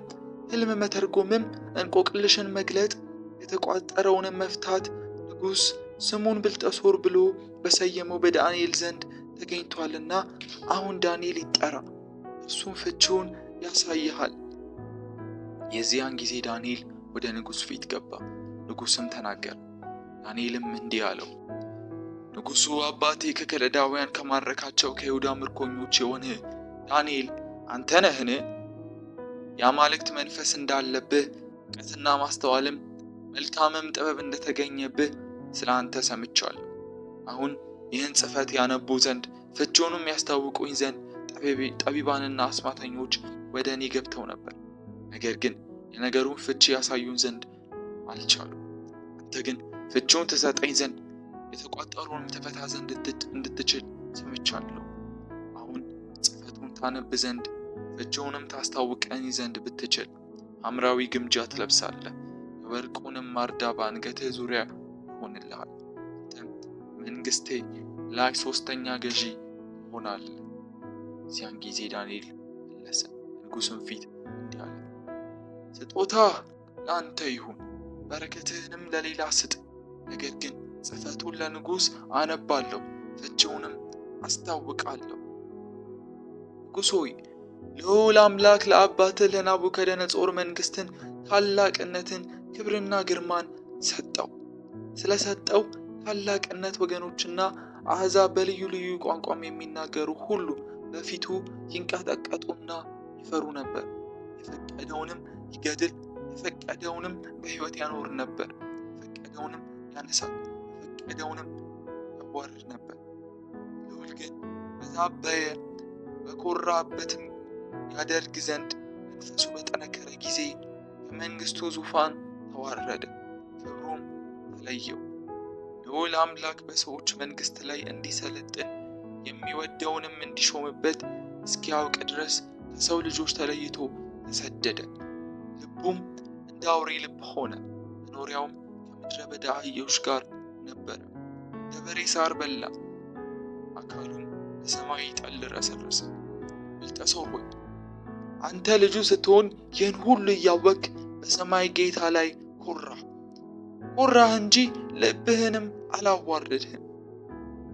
ሕልም መተርጎምም፣ እንቆቅልሽን መግለጥ፣ የተቋጠረውንም መፍታት ንጉሥ ስሙን ብልጠሶር ብሎ በሰየመው በዳንኤል ዘንድ ተገኝቷልና አሁን ዳንኤል ይጠራ፣ እርሱም ፍቺውን ያሳይሃል። የዚያን ጊዜ ዳንኤል ወደ ንጉሥ ፊት ገባ። ንጉሥም ተናገረ። ዳንኤልም እንዲህ አለው፣ ንጉሡ አባቴ ከከለዳውያን ከማረካቸው ከይሁዳ ምርኮኞች የሆንህ ዳንኤል አንተ ነህን? የአማልክት መንፈስ እንዳለብህ እውቀትና ማስተዋልም መልካምም ጥበብ እንደተገኘብህ ስለ አንተ ሰምቻለሁ። አሁን ይህን ጽሕፈት ያነቡ ዘንድ ፍቺውንም ያስታውቁኝ ዘንድ ጠቢባንና አስማተኞች ወደ እኔ ገብተው ነበር። ነገር ግን የነገሩን ፍቺ ያሳዩን ዘንድ አልቻሉም። አንተ ግን ፍቺውን ትሰጠኝ ዘንድ የተቋጠሩንም ትፈታ ዘንድ እንድትችል ሰምቻለሁ። አሁን ጽሕፈቱን ታነብ ዘንድ ፍቺውንም ታስታውቀኝ ዘንድ ብትችል ሐምራዊ ግምጃ ትለብሳለህ፣ የወርቁንም ማርዳ በአንገትህ ዙሪያ ይሆንልሃል። መንግሥቴ ላይ 3ኛ ገዢ ትሆናለህ። ዚያን ጊዜ ዳንኤል መለሰ፣ ንጉሡም ፊት እንዲህ አለ፣ ስጦታ ለአንተ ይሁን፣ በረከትህንም ለሌላ ስጥ። ነገር ግን ጽሕፈቱን ለንጉሥ አነባለሁ፣ ፍቺውንም አስታውቃለሁ። ንጉሥ ሆይ ልዑል አምላክ ለአባትህ ለናቡከደነጾር መንግሥትን፣ ታላቅነትን፣ ክብርና ግርማን ሰጠው። ስለሰጠው ታላቅነት ወገኖችና አሕዛብ በልዩ ልዩ ቋንቋም የሚናገሩ ሁሉ በፊቱ ይንቀጠቀጡና ይፈሩ ነበር። የፈቀደውንም ይገድል፣ የፈቀደውንም በሕይወት ያኖር ነበር። የፈቀደውንም ያነሳል፣ የፈቀደውንም ያዋርድ ነበር። ልዑል ግን በታበየ በኮራበትም ያደርግ ዘንድ መንፈሱ በጠነከረ ጊዜ ከመንግሥቱ ዙፋን ተዋረደ፣ ክብሩም ተለየው። ልዑል አምላክ በሰዎች መንግሥት ላይ እንዲሰለጥን የሚወደውንም እንዲሾምበት እስኪያውቅ ድረስ ከሰው ልጆች ተለይቶ ተሰደደ። ልቡም እንደ አውሬ ልብ ሆነ፣ መኖሪያውም ከምድረ በዳ አህዮች ጋር ነበረ። እንደ በሬ ሳር በላ፣ አካሉም በሰማይ ጠል ረሰረሰ። ብልጠሶር ሆይ አንተ ልጁ ስትሆን ይህን ሁሉ እያወቅህ በሰማይ ጌታ ላይ ኮራህ እንጂ ልብህንም አላዋረድህም።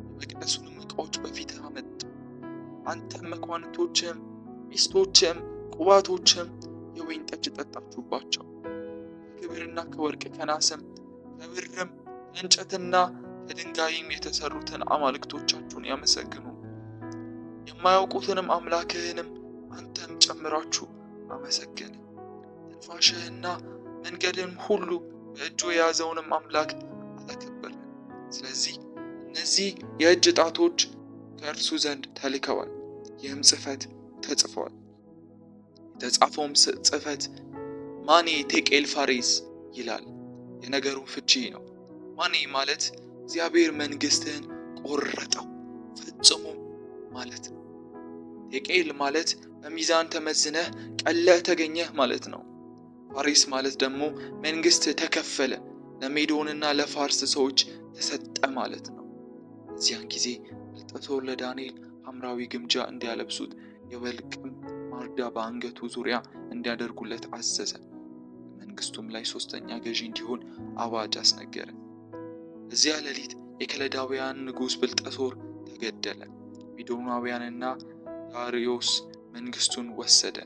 የመቅደሱንም ዕቃዎች በፊትህ አመጡ። አንተም መኳንንቶችህም፣ ሚስቶችህም፣ ቁባቶችህም የወይን ጠጅ ጠጣችሁባቸው። ከክብርና ከወርቅ ከናስም ከብርም ከእንጨትና ከድንጋይም የተሰሩትን አማልክቶቻችሁን ያመሰግኑ፣ የማያውቁትንም አምላክህንም አንተም ጨምራችሁ አመሰገነ። ትንፋሽህና መንገድህም ሁሉ በእጁ የያዘውንም አምላክ አላከበርህም። ስለዚህ እነዚህ የእጅ ጣቶች ከእርሱ ዘንድ ተልከዋል፣ ይህም ጽሕፈት ተጽፏል። የተጻፈውም ጽሕፈት ማኔ ቴቄል ፋሬስ ይላል። የነገሩን ፍቺ ነው። ማኔ ማለት እግዚአብሔር መንግሥትህን ቆረጠው ፈጽሞ ማለት ነው። ቴቄል ማለት በሚዛን ተመዝነህ ቀለህ ተገኘህ ማለት ነው። ፋሬስ ማለት ደግሞ መንግሥት ተከፈለ፣ ለሜዶንና ለፋርስ ሰዎች ተሰጠ ማለት ነው። እዚያን ጊዜ ብልጠሶር ለዳንኤል ሐምራዊ ግምጃ እንዲያለብሱት የወርቅም ማርዳ በአንገቱ ዙሪያ እንዲያደርጉለት አዘዘ። በመንግሥቱም ላይ 3ኛ ገዢ እንዲሆን አዋጅ አስነገረ። እዚያ ሌሊት የከለዳውያን ንጉሥ ብልጠሶር ተገደለ። ሜዶናውያንና ዳርዮስ መንግሥቱን ወሰደ።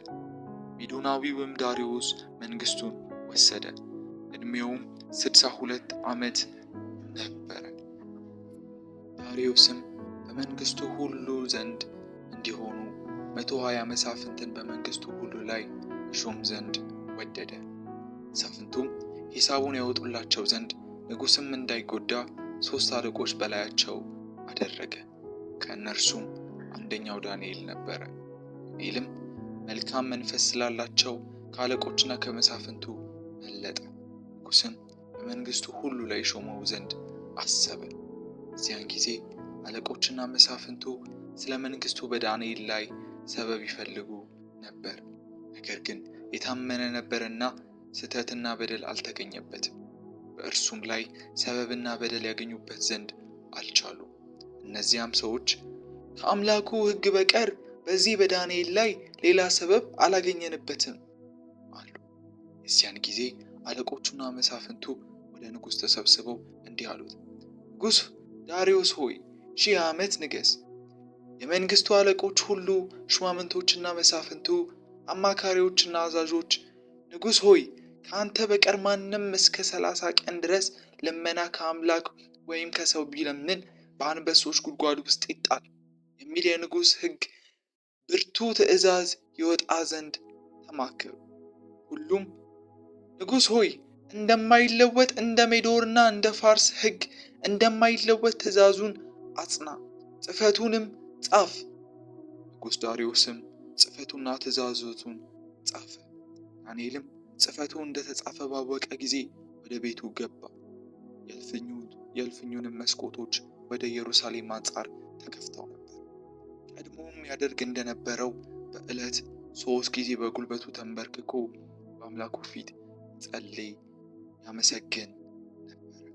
ሜዶናዊውም ዳርዮስ መንግሥቱን ወሰደ። ዕድሜውም 62 ዓመት ነበረ። ዳርዮስም በመንግሥቱ ሁሉ ዘንድ እንዲሆኑ 120 መሳፍንትን በመንግሥቱ ሁሉ ላይ ይሾም ዘንድ ወደደ። መሳፍንቱም ሂሳቡን ያወጡላቸው ዘንድ ንጉሥም እንዳይጎዳ 3 አለቆች በላያቸው አደረገ። ከእነርሱም አንደኛው ዳንኤል ነበረ። ዳንኤልም መልካም መንፈስ ስላላቸው ከአለቆችና ከመሳፍንቱ በለጠ። ንጉሥም በመንግሥቱ ሁሉ ላይ ሾመው ዘንድ አሰበ። እዚያን ጊዜ አለቆችና መሳፍንቱ ስለ መንግስቱ በዳንኤል ላይ ሰበብ ይፈልጉ ነበር። ነገር ግን የታመነ ነበርና ስህተትና በደል አልተገኘበትም። በእርሱም ላይ ሰበብና በደል ያገኙበት ዘንድ አልቻሉም። እነዚያም ሰዎች ከአምላኩ ሕግ በቀር በዚህ በዳንኤል ላይ ሌላ ሰበብ አላገኘንበትም አሉ። የዚያን ጊዜ አለቆቹና መሳፍንቱ ወደ ንጉሥ ተሰብስበው እንዲህ አሉት፣ ንጉሥ ዳርዮስ ሆይ 1000 ዓመት ንገስ። የመንግስቱ አለቆች ሁሉ፣ ሹማምንቶችና መሳፍንቱ፣ አማካሪዎችና አዛዦች፣ ንጉሥ ሆይ ከአንተ በቀር ማንም እስከ 30 ቀን ድረስ ልመና ከአምላክ ወይም ከሰው ቢለምን በአንበሶች ጉድጓድ ውስጥ ይጣል የሚል የንጉሥ ሕግ ብርቱ ትእዛዝ ይወጣ ዘንድ ተማከሩ። ሁሉም ንጉሥ ሆይ እንደማይለወጥ እንደ ሜዶርና እንደ ፋርስ ሕግ እንደማይለወጥ ትእዛዙን አጽና፣ ጽሕፈቱንም ጻፍ። ንጉሥ ዳርዮስም ጽሕፈቱና ትእዛዙን ጻፈ። ዳንኤልም ጽሕፈቱ እንደተጻፈ ባወቀ ጊዜ ወደ ቤቱ ገባ። የእልፍኙንም መስኮቶች ወደ ኢየሩሳሌም አንጻር ተከፍተው ነበር። ቀድሞም ያደርግ እንደነበረው በዕለት 3 ጊዜ በጉልበቱ ተንበርክኮ በአምላኩ ፊት ጸልይ ያመሰግን ነበር።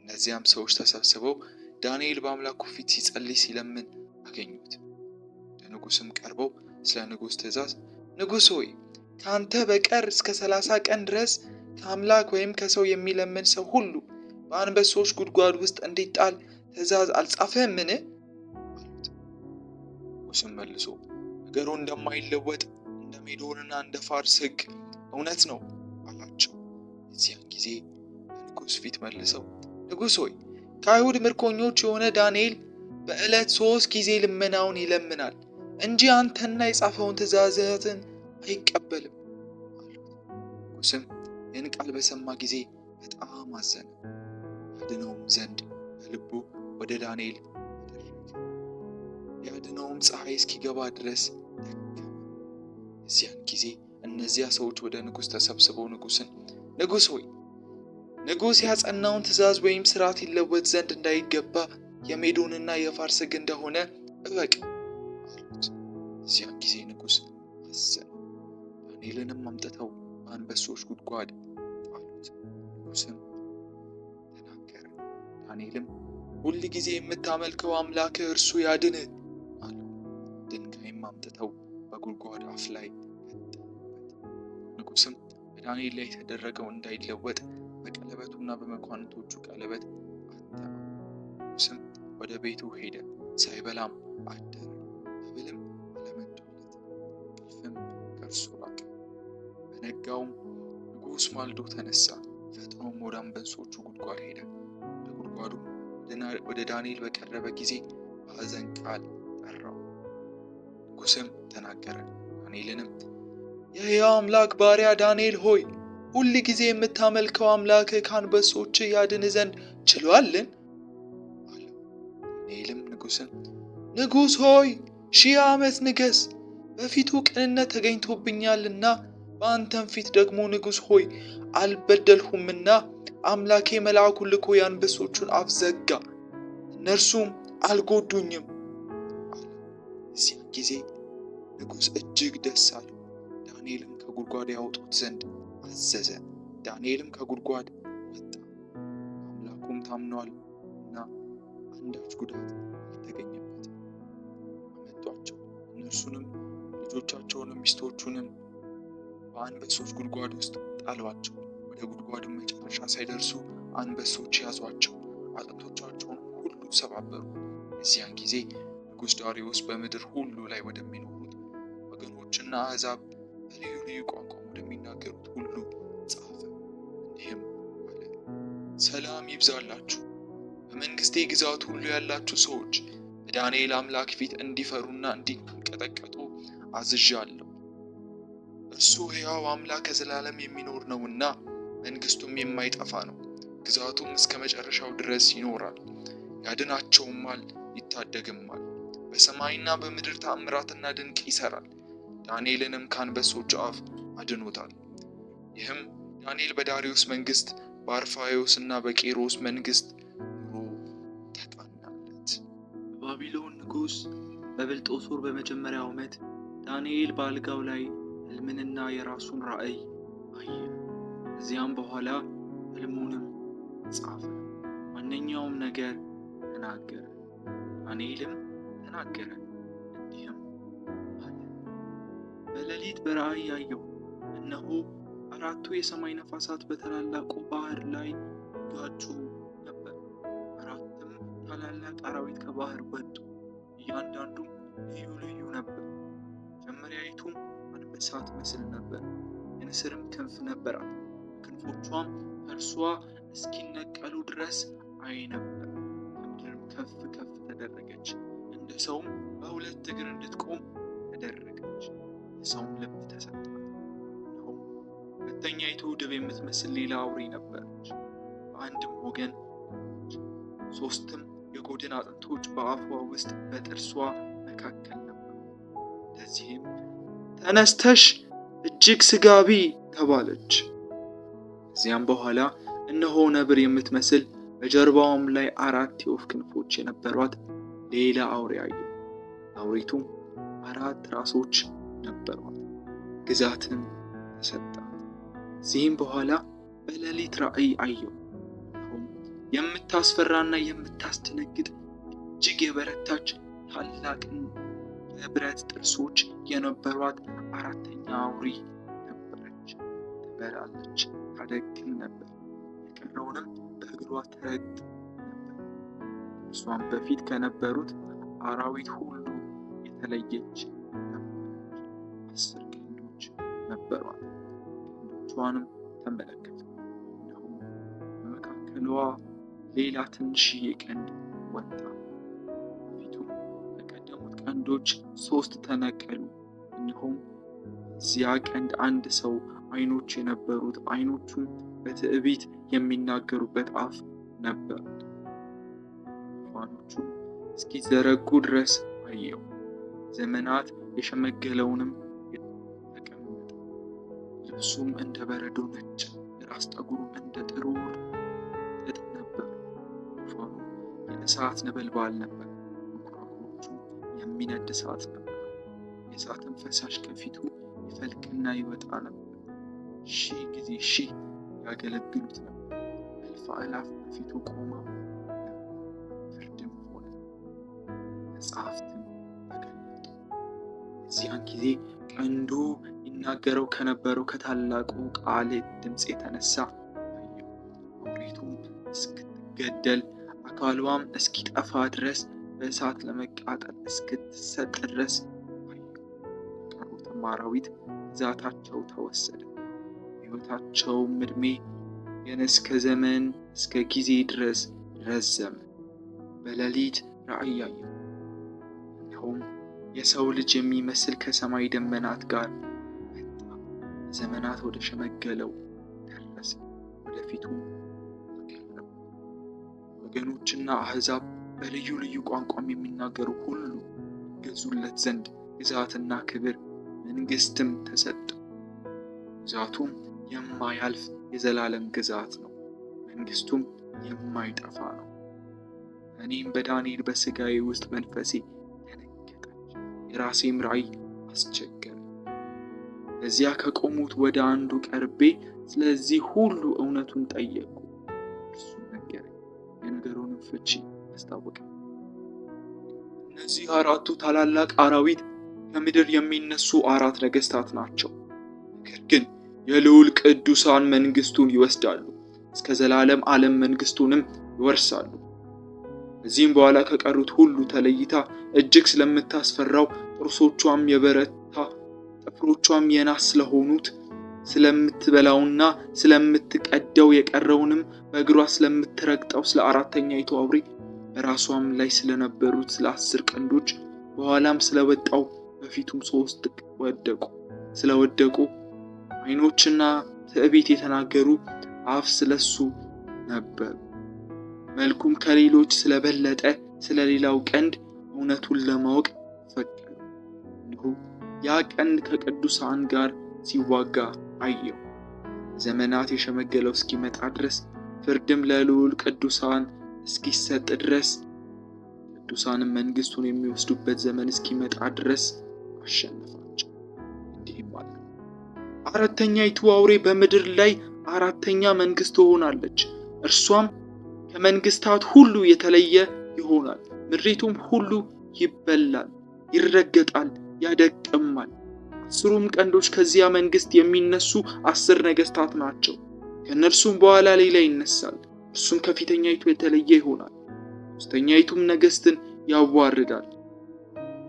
እነዚያም ሰዎች ተሰብስበው ዳንኤል በአምላኩ ፊት ሲጸልይ ሲለምን አገኙት። ወደ ንጉሥም ቀርበው ስለ ንጉሥ ትእዛዝ፣ ንጉሥ ሆይ ከአንተ በቀር እስከ 30 ቀን ድረስ ከአምላክ ወይም ከሰው የሚለምን ሰው ሁሉ በአንበሶች ጉድጓድ ውስጥ እንዲጣል ትእዛዝ አልጻፈህምን? አሉት። ንጉሥም መልሶ ነገሩ እንደማይለወጥ እንደ ሜዶንና እንደ ፋርስ ሕግ እውነት ነው አላቸው። የዚያን ጊዜ በንጉሥ ፊት መልሰው፣ ንጉሥ ሆይ ከአይሁድ ምርኮኞች የሆነ ዳንኤል በዕለት 3 ጊዜ ልመናውን ይለምናል እንጂ አንተና የጻፈውን ትእዛዛትን አይቀበልም አሉት። ንጉሥም ይህን ቃል በሰማ ጊዜ በጣም አዘነ። ያድነውም ዘንድ በልቡ ወደ ዳንኤል አደረገ። ያድነውም ፀሐይ እስኪገባ ድረስ ደከመ። የዚያን ጊዜ እነዚያ ሰዎች ወደ ንጉሥ ተሰብስበው ንጉሥን፣ ንጉሥ ሆይ ንጉሥ ያጸናውን ትእዛዝ ወይም ሥርዓት ይለወጥ ዘንድ እንዳይገባ የሜዶንና የፋርስ ሕግ እንደሆነ እወቅ አሉት። የዚያን ጊዜ ንጉሥ አዘነ። ዳንኤልንም አምጥተው በአንበሶች ጉድጓድ ጣሉት። ንጉሥም ተናገረ። ዳንኤልም ሁል ጊዜ የምታመልከው አምላክህ እርሱ ያድንህ አለው። ድንጋይም አምጥተው በጉድጓድ አፍ ላይ ቀጠሉበት። ንጉሥም በዳንኤል ላይ የተደረገው እንዳይለወጥ በቀለበቱና በመኳንንቶቹ ቀለበት አተመ። ንጉሥም ወደ ቤቱ ሄደ፣ ሳይበላም አደረ። መብልም አላመጡለት፣ እንቅልፍም ከእርሱ ራቀ። በነጋውም ንጉሥ ማልዶ ተነሳ፣ ፈጥኖም ወደ አንበሶቹ ጉድጓድ ሄደ። ወደ ጉድጓዱም ወደ ዳንኤል በቀረበ ጊዜ በሐዘን ቃል ጠራው። ንጉሥም ተናገረ። ዳንኤልንም የሕያው አምላክ ባሪያ ዳንኤል ሆይ ሁል ጊዜ የምታመልከው አምላክህ ከአንበሶች ያድን ዘንድ ችሏልን? አለው። ዳንኤልም ንጉሥን፣ ንጉሥ ሆይ 1000 ዓመት ንገስ፣ በፊቱ ቅንነት ተገኝቶብኛልና በአንተም ፊት ደግሞ ንጉሥ ሆይ አልበደልሁምና አምላኬ መልአኩን ልኮ የአንበሶቹን አፍ ዘጋ፣ እነርሱም አልጎዱኝም አለ። እዚያን ጊዜ ንጉሥ እጅግ ደስ አለው። ዳንኤልም ከጉድጓድ ያወጡት ዘንድ አዘዘ። ዳንኤልም ከጉድጓድ ወጣ፣ አምላኩም ታምኗል እና አንዳች ጉዳት አልተገኘበትም። አመጧቸው። እነርሱንም ልጆቻቸውንም ሚስቶቹንም በአንበሶች ጉድጓድ ውስጥ ጣሏቸው። ወደ ጉድጓድም መጨረሻ ሳይደርሱ አንበሶች ያዟቸው፣ አጥንቶቻቸውን ሁሉ ሰባበሩ። የዚያን ጊዜ ንጉሥ ዳርዮስ በምድር ሁሉ ላይ ወደሚኖሩት ወገኖችና አሕዛብ በልዩ ልዩ ቋንቋ ወደሚናገሩት ሁሉ ጻፈ። እንዲህም አለ፣ ሰላም ይብዛላችሁ። በመንግስቴ ግዛት ሁሉ ያላችሁ ሰዎች በዳንኤል አምላክ ፊት እንዲፈሩና እንዲንቀጠቀጡ አዝዣለሁ። እርሱ ሕያው አምላክ ከዘላለም የሚኖር ነውና መንግስቱም የማይጠፋ ነው። ግዛቱም እስከ መጨረሻው ድረስ ይኖራል። ያድናቸውማል፣ ይታደግማል። በሰማይና በምድር ተአምራትና ድንቅ ይሰራል። ዳንኤልንም ከአንበሶች አፍ አድኖታል። ይህም ዳንኤል በዳርዮስ መንግስት፣ በአርፋዮስ እና በቄሮስ መንግስት ኑሮ ተቃና። የባቢሎን ንጉሥ በብልጦሶር በመጀመሪያው ዓመት ዳንኤል በአልጋው ላይ ሕልምንና የራሱን ራእይ አየ። ከዚያም በኋላ ሕልሙንም ጻፈ፣ ማንኛውም ነገር ተናገረ። ዳንኤልም ተናገረ እንዲህም አለ። በሌሊት በራእይ አየሁ፣ እነሆ አራቱ የሰማይ ነፋሳት በታላቁ ባህር ላይ ይጋጩ ነበር። አራትም ታላላቅ አራዊት ከባህር ወጡ፣ እያንዳንዱም ልዩ ልዩ ነበር። መጀመሪያይቱም አንበሳ ትመስል ነበር፣ የንስርም ክንፍ ነበራት። ክንፎቿም ከእርሷ እስኪነቀሉ ድረስ አይ ነበር። ከምድርም ከፍ ከፍ ተደረገች፣ እንደ ሰውም በሁለት እግር እንድትቆም ተደረገች። የሰውም ልብ ተሰጣት። እነሆም ሁለተኛይቱ ድብ የምትመስል ሌላ አውሬ ነበረች፣ በአንድም ወገን ነበረች። 3 የጎድን አጥንቶች በአፏ ውስጥ በጥርሷ መካከል ነበሩ። እንደዚህም ተነስተሽ እጅግ ሥጋ ብዪ ተባለች። ከዚያም በኋላ እነሆ ነብር የምትመስል በጀርባዋም ላይ 4 የወፍ ክንፎች የነበሯት ሌላ አውሬ አየሁ። አውሬቱም 4 ራሶች ነበሯት፣ ግዛትም ተሰጣት። ከዚህም በኋላ በሌሊት ራእይ አየሁ፣ የምታስፈራና የምታስደነግጥ እጅግ የበረታች ታላቅ የብረት ጥርሶች የነበሯት 4ኛ አውሬ ነበረች። ትበላለች፣ ታደግም ነበር፣ የቀረውንም በእግሯ ትረግጥ ነበር። እርሷም በፊት ከነበሩት አራዊት ሁሉ የተለየች ነበረች። 10 ቀንዶች ነበሯት። ቀንዶቿንም ተመለከቱ፣ እነሆም በመካከሏ ሌላ ትንሽዬ ቀንድ ወጣ። በፊቱም ከቀደሙት ቀንዶች 3 ተነቀሉ። እነሆም በዚያ ቀንድ አንድ ሰው ዓይኖች የነበሩት፣ ዓይኖቹም በትዕቢት የሚናገሩበት አፍ ነበር። ዙፋኖቹም እስኪዘረጉ ድረስ አየሁ። ዘመናት የሸመገለውንም ተቀመጠ። ልብሱም እንደ በረዶ ነጭ፣ የራስ ጠጉሩም እንደ ጥሩር ጥጥ ነበር። ዙፋኑ የእሳት ነበልባል ነበር፣ መንኮራኩሮቹ የሚነድ እሳት ነበር። የእሳትም ፈሳሽ ከፊቱ ይፈልቅና ይወጣ ነበር። 1000 ጊዜ 1000 ያገለግሉት ነበር። እልፍ አእላፍ በፊቱ ቆመው ነበር። ፍርድም ሆነ፣ መጻሕፍትም ተገለጡ። የዚያን ጊዜ ቀንዱ ይናገረው ከነበረው ከታላቁ ቃል ድምፅ የተነሳ አየሁ። አውሬቱም እስክትገደል አካሏም እስኪጠፋ ድረስ በእሳት ለመቃጠል እስክትሰጥ ድረስ አየሁ። የቀሩትም አራዊት ግዛታቸው ተወሰደ። ሕይወታቸውም ዕድሜ ግን እስከ ዘመን እስከ ጊዜ ድረስ ረዘመ። በሌሊት ራእይ አየሁ፣ እነሆም የሰው ልጅ የሚመስል ከሰማይ ደመናት ጋር መጣ። ዘመናት ወደ ሸመገለው ደረሰ፣ ወደፊቱም አቀረበ። ወገኖችና አሕዛብ በልዩ ልዩ ቋንቋም የሚናገሩ ሁሉ ይገዙለት ዘንድ ግዛትና ክብር መንግሥትም ተሰጠ። ግዛቱም የማያልፍ የዘላለም ግዛት ነው፣ መንግሥቱም የማይጠፋ ነው። እኔም በዳንኤል በሥጋዬ ውስጥ መንፈሴ ደነገጠች፣ የራሴም ራእይ አስቸገረ። በዚያ ከቆሙት ወደ አንዱ ቀርቤ ስለዚህ ሁሉ እውነቱን ጠየቅኩ። እርሱም ነገረኝ፣ የነገሩንም ፍቺ አስታወቀኝ። እነዚህ 4ቱ ታላላቅ አራዊት ከምድር የሚነሱ 4 ነገሥታት ናቸው። ነገር ግን የልዑል ቅዱሳን መንግሥቱን ይወስዳሉ፣ እስከ ዘላለም ዓለም መንግሥቱንም ይወርሳሉ። ከዚህም በኋላ ከቀሩት ሁሉ ተለይታ እጅግ ስለምታስፈራው ጥርሶቿም የበረታ ጥፍሮቿም የናስ ስለሆኑት ስለምትበላውና ስለምትቀደው የቀረውንም በእግሯ ስለምትረግጠው ስለ 4ኛይቱ አውሬ በራሷም ላይ ስለነበሩት ስለ 10 ቀንዶች በኋላም ስለወጣው በፊቱም 3 ስለወደቁ ዓይኖችና ትዕቢት የተናገሩ አፍ ስለሱ ነበሩ። መልኩም ከሌሎች ስለበለጠ ስለሌላው ቀንድ እውነቱን ለማወቅ ፈቀዱ። እነሆ ያ ቀንድ ከቅዱሳን ጋር ሲዋጋ አየሁ። ዘመናት የሸመገለው እስኪመጣ ድረስ ፍርድም ለልዑል ቅዱሳን እስኪሰጥ ድረስ ቅዱሳንም መንግስቱን የሚወስዱበት ዘመን እስኪመጣ ድረስ አሸነፋቸው። እንዲህም አለ፣ አራተኛይቱ አውሬ በምድር ላይ አራተኛ መንግስት ትሆናለች። እርሷም ከመንግስታት ሁሉ የተለየ ይሆናል። ምድሪቱም ሁሉ ይበላል፣ ይረገጣል፣ ያደቅማል። 10ሩም ቀንዶች ከዚያ መንግስት የሚነሱ 10 ነገስታት ናቸው። ከእነርሱም በኋላ ሌላ ይነሳል፣ እርሱም ከፊተኛይቱ የተለየ ይሆናል። ሶስተኛይቱም ነገስትን ያዋርዳል፣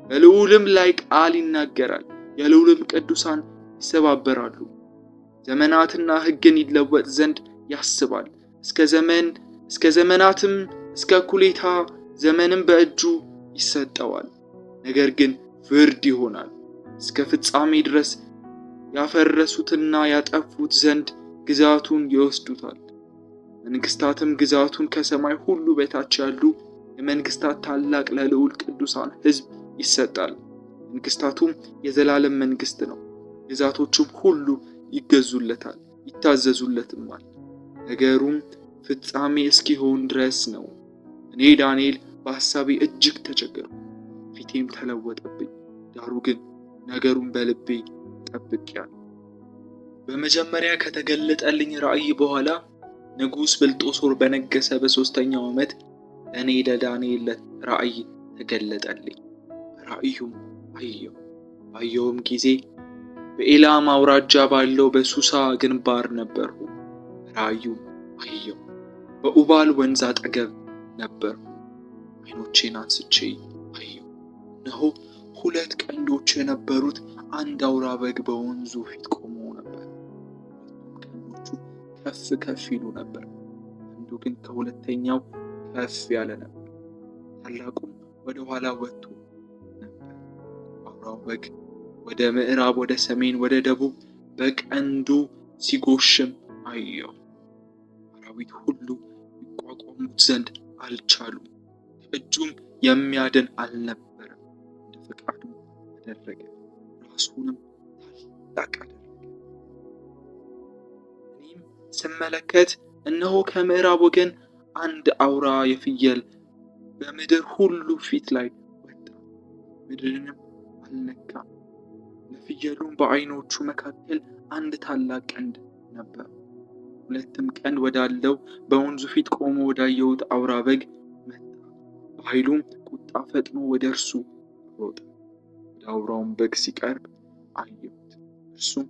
በልዑልም ላይ ቃል ይናገራል። የልዑልም ቅዱሳን ይሰባበራሉ። ዘመናትና ሕግን ይለወጥ ዘንድ ያስባል። እስከ ዘመናትም እስከ እኩሌታ ዘመንም በእጁ ይሰጠዋል። ነገር ግን ፍርድ ይሆናል። እስከ ፍጻሜ ድረስ ያፈረሱትና ያጠፉት ዘንድ ግዛቱን ይወስዱታል። መንግስታትም ግዛቱን ከሰማይ ሁሉ በታች ያሉ የመንግስታት ታላቅ ለልዑል ቅዱሳን ሕዝብ ይሰጣል። መንግስታቱም የዘላለም መንግስት ነው። ግዛቶቹም ሁሉ ይገዙለታል፣ ይታዘዙለትማል። ነገሩም ፍጻሜ እስኪሆን ድረስ ነው። እኔ ዳንኤል በሐሳቤ እጅግ ተቸገርኩ፣ ፊቴም ተለወጠብኝ። ዳሩ ግን ነገሩን በልቤ ጠብቄአለሁ። በመጀመሪያ ከተገለጠልኝ ራእይ በኋላ ንጉሥ ብልጦሶር በነገሰ በ3ኛው ዓመት እኔ ለዳንኤል ራእይ ተገለጠልኝ። ራእዩም አየሁ። ባየሁም ጊዜ በኤላም አውራጃ ባለው በሱሳ ግንባር ነበርሁ። ራእዩም አየሁ። በኡባል ወንዝ አጠገብ ነበርሁ። ዓይኖቼን አንስቼ አየሁ። እነሆ 2 ቀንዶች የነበሩት አንድ አውራ በግ በወንዙ ፊት ቆሞ ነበር። ቀንዶቹ ከፍ ከፍ ይሉ ነበር፣ አንዱ ግን ከሁለተኛው ከፍ ያለ ነበር። ታላቁም ወደ ኋላ ወጥቶ ነበር። አውራው በግ ወደ ምዕራብ፣ ወደ ሰሜን፣ ወደ ደቡብ በቀንዱ ሲጎሽም አየሁ። አራዊት ሁሉ ይቋቋሙት ዘንድ አልቻሉም። ከእጁም የሚያድን አልነበረም። እንደ ፈቃዱ አደረገ፣ ራሱንም ታላቅ አደረገ። እኔም ስመለከት እነሆ ከምዕራብ ወገን አንድ አውራ የፍየል በምድር ሁሉ ፊት ላይ ወጣ፣ ምድርንም አልነካም። ለፍየሉም በዓይኖቹ መካከል አንድ ታላቅ ቀንድ ነበር። 2 ቀንድ ወዳለው በወንዙ ፊት ቆሞ ወዳየሁት አውራ በግ መጣ። በኃይሉም ቁጣ ፈጥኖ ወደ እርሱ ሮጠ። ወደ አውራውን በግ ሲቀርብ አየሁት፣ እርሱም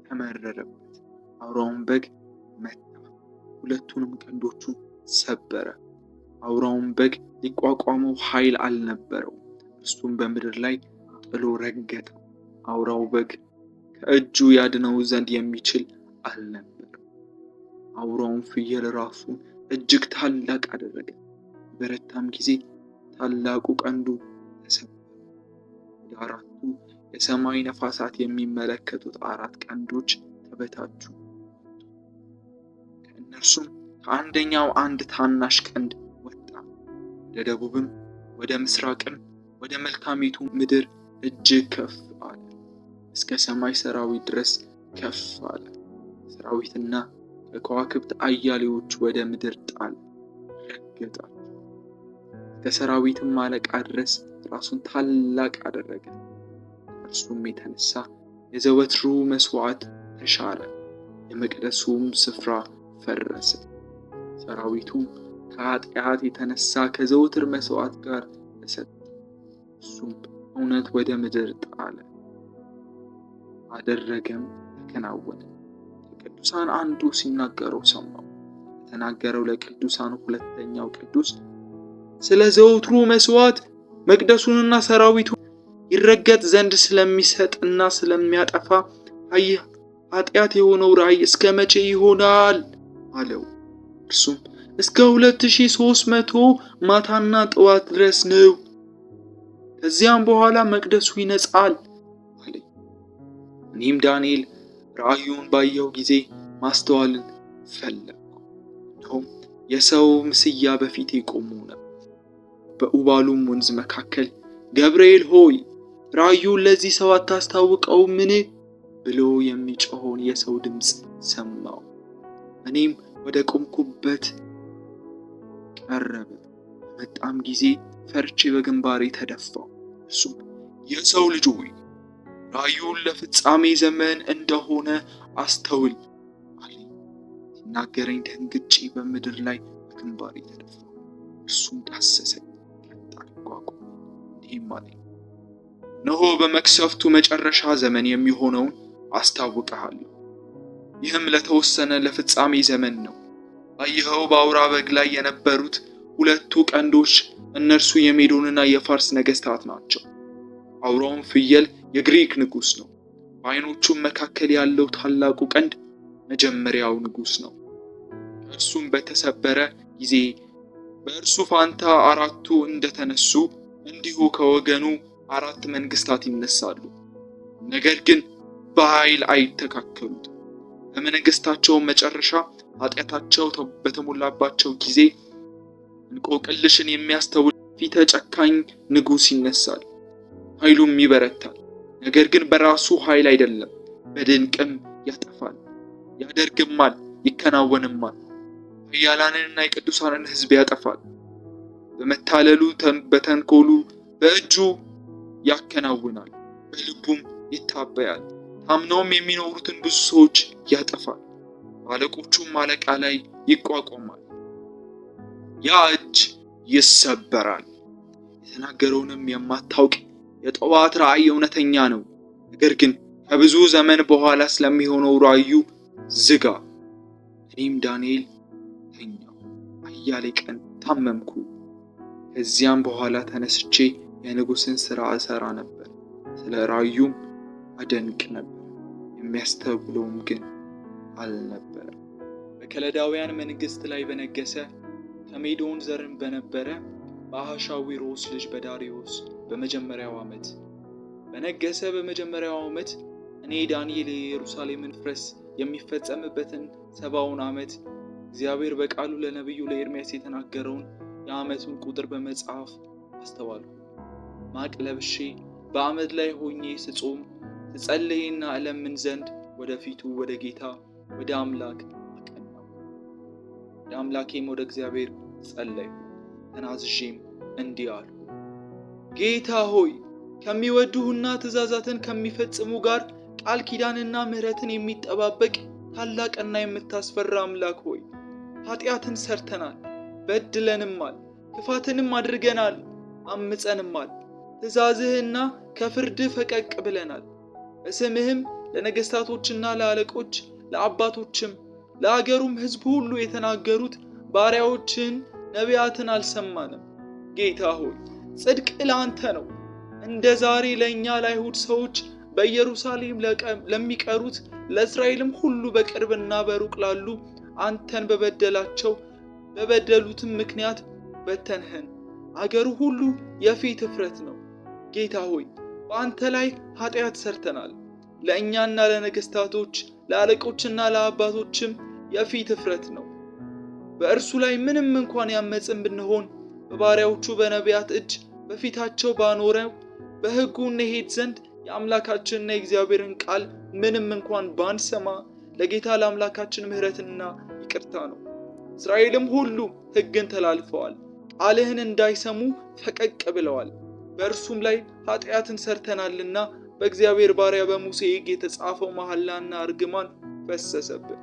ተመረረበት። አውራውን በግ መታ፣ 2ቱንም ቀንዶቹን ሰበረ። አውራውን በግ ሊቋቋመው ኃይል አልነበረው፣ እርሱም በምድር ላይ ጥሎ ረገጠው። አውራው በግ ከእጁ ያድነው ዘንድ የሚችል አልነበረም። አውራውን ፍየል ራሱን እጅግ ታላቅ አደረገ። በረታም ጊዜ ታላቁ ቀንዱ ተሰበረ። ወደ 4ቱ የሰማይ ነፋሳት የሚመለከቱት 4 ቀንዶች ተበታቹ። ከእነርሱም ከአንደኛው አንድ ታናሽ ቀንድ ወጣ። ወደ ደቡብም ወደ ምስራቅም ወደ መልካሚቱ ምድር እጅግ ከፍ አለ፣ እስከ ሰማይ ሰራዊት ድረስ ከፍ አለ። ሰራዊትና ከከዋክብት አያሌዎች ወደ ምድር ጣለ፣ ረገጣቸው። ከሰራዊትም አለቃ ድረስ ራሱን ታላቅ አደረገ። እርሱም የተነሳ የዘወትሩ መስዋዕት ተሻረ፣ የመቅደሱም ስፍራ ፈረሰ። ሰራዊቱም ከኃጢአት የተነሳ ከዘወትር መስዋዕት ጋር ተሰጠ። እሱም እውነት ወደ ምድር ጣለ፣ አደረገም፣ ተከናወነ። ከቅዱሳን አንዱ ሲናገረው ሰማሁ። የተናገረው ለቅዱሳን 2ኛው ቅዱስ ስለ ዘወትሩ መስዋዕት መቅደሱንና ሰራዊቱን ይረገጥ ዘንድ ስለሚሰጥና ስለሚያጠፋ ኃጢአት የሆነው ራእይ እስከ መቼ ይሆናል አለው። እርሱም እስከ 2300 ማታና ጠዋት ድረስ ነው። ከዚያም በኋላ መቅደሱ ይነጻል አለኝ። እኔም ዳንኤል ራእዩን ባየው ጊዜ ማስተዋልን ፈለግኩ። እነሆም የሰው ምስያ በፊቴ ቆሞ ነበር። በኡባሉም ወንዝ መካከል ገብርኤል ሆይ ራእዩን ለዚህ ሰው አታስታውቀውምን ብሎ የሚጮኸውን የሰው ድምፅ ሰማሁ። እኔም ወደ ቆምኩበት ቀረበ፣ በመጣም ጊዜ ፈርቼ በግንባሬ ተደፋው። እርሱም የሰው ልጅ ሆይ ራእዩን ለፍጻሜ ዘመን እንደሆነ አስተውል አለኝ። ሲናገረኝ ደንግጬ በምድር ላይ በግንባሬ ተደፋው። እርሱም ዳሰሰኝ፣ ቀጥ አድርጎ አቆመኝ፣ እንዲህም አለኝ፣ እነሆ በመቅሰፍቱ መጨረሻ ዘመን የሚሆነውን አስታውቅሃለሁ። ይህም ለተወሰነ ለፍጻሜ ዘመን ነው። አየኸው በአውራ በግ ላይ የነበሩት ሁለቱ ቀንዶች እነርሱ የሜዶንና የፋርስ ነገስታት ናቸው። አውራውን ፍየል የግሪክ ንጉስ ነው። በዓይኖቹም መካከል ያለው ታላቁ ቀንድ መጀመሪያው ንጉስ ነው። እርሱም በተሰበረ ጊዜ በእርሱ ፋንታ አራቱ እንደተነሱ እንዲሁ ከወገኑ አራት መንግስታት ይነሳሉ። ነገር ግን በኃይል አይተካከሉትም። በመንግስታቸው መጨረሻ ኃጢአታቸው በተሞላባቸው ጊዜ እንቆቅልሽን የሚያስተውል ፊተ ጨካኝ ንጉስ ይነሳል። ኃይሉም ይበረታል። ነገር ግን በራሱ ኃይል አይደለም፣ በድንቅም ያጠፋል፣ ያደርግማል፣ ይከናወንማል። ኃያላንንና የቅዱሳንን ሕዝብ ያጠፋል። በመታለሉ በተንኮሉ በእጁ ያከናውናል፣ በልቡም ይታበያል። ታምነውም የሚኖሩትን ብዙ ሰዎች ያጠፋል። በአለቆቹም አለቃ ላይ ይቋቋማል። ያ እጅ ይሰበራል። የተናገረውንም የማታውቅ የጠዋት ራእይ እውነተኛ ነው። ነገር ግን ከብዙ ዘመን በኋላ ስለሚሆነው ራእዩ ዝጋ። እኔም ዳንኤል ተኛው፣ አያሌ ቀን ታመምኩ። ከዚያም በኋላ ተነስቼ የንጉሥን ሥራ እሰራ ነበር፣ ስለ ራእዩም አደንቅ ነበር። የሚያስተውለውም ግን አልነበረም። በከለዳውያን መንግሥት ላይ በነገሰ ከሜዶን ዘርን በነበረ በአሕሻዊሮስ ልጅ በዳርዮስ በመጀመሪያው ዓመት በነገሰ በመጀመሪያው ዓመት እኔ ዳንኤል የኢየሩሳሌምን ፍረስ የሚፈጸምበትን 70ውን ዓመት እግዚአብሔር በቃሉ ለነቢዩ ለኤርምያስ የተናገረውን የዓመቱን ቁጥር በመጽሐፍ አስተዋልኩ። ማቅ ለብሼ በአመድ ላይ ሆኜ ስጾም ስጸልይና እለምን ዘንድ ወደፊቱ ወደ ጌታ ወደ አምላክ አቀናሁ። ወደ አምላኬም ወደ እግዚአብሔር ጸለይኩ፣ ተናዝዤም እንዲህ አልኩ። ጌታ ሆይ ከሚወዱህና ትእዛዛትን ከሚፈጽሙ ጋር ቃል ኪዳንና ምሕረትን የሚጠባበቅ ታላቅና የምታስፈራ አምላክ ሆይ ኃጢአትን ሰርተናል፣ በድለንማል፣ ክፋትንም አድርገናል፣ አምፀንማል። ትእዛዝህና ከፍርድህ ፈቀቅ ብለናል። በስምህም ለነገስታቶችና ለአለቆች ለአባቶችም ለአገሩም ሕዝብ ሁሉ የተናገሩት ባሪያዎችን ነቢያትን አልሰማንም። ጌታ ሆይ ጽድቅ ለአንተ ነው። እንደ ዛሬ ለእኛ ለአይሁድ ሰዎች በኢየሩሳሌም ለሚቀሩት ለእስራኤልም ሁሉ በቅርብና በሩቅ ላሉ አንተን በበደሉትም ምክንያት በተንህን። አገሩ ሁሉ የፊት እፍረት ነው። ጌታ ሆይ በአንተ ላይ ኃጢአት ሰርተናል። ለእኛና ለነገስታቶች ለአለቆችና ለአባቶችም የፊት እፍረት ነው። በእርሱ ላይ ምንም እንኳን ያመፅን ብንሆን በባሪያዎቹ በነቢያት እጅ በፊታቸው ባኖረው በሕጉ እንሄድ ዘንድ የአምላካችንና የእግዚአብሔርን ቃል ምንም እንኳን ባንሰማ ለጌታ ለአምላካችን ምሕረትና ይቅርታ ነው። እስራኤልም ሁሉ ሕግን ተላልፈዋል፣ ቃልህን እንዳይሰሙ ፈቀቅ ብለዋል። በእርሱም ላይ ኃጢአትን ሰርተናልና በእግዚአብሔር ባሪያ በሙሴ ሕግ የተጻፈው መሐላና እርግማን ፈሰሰብን።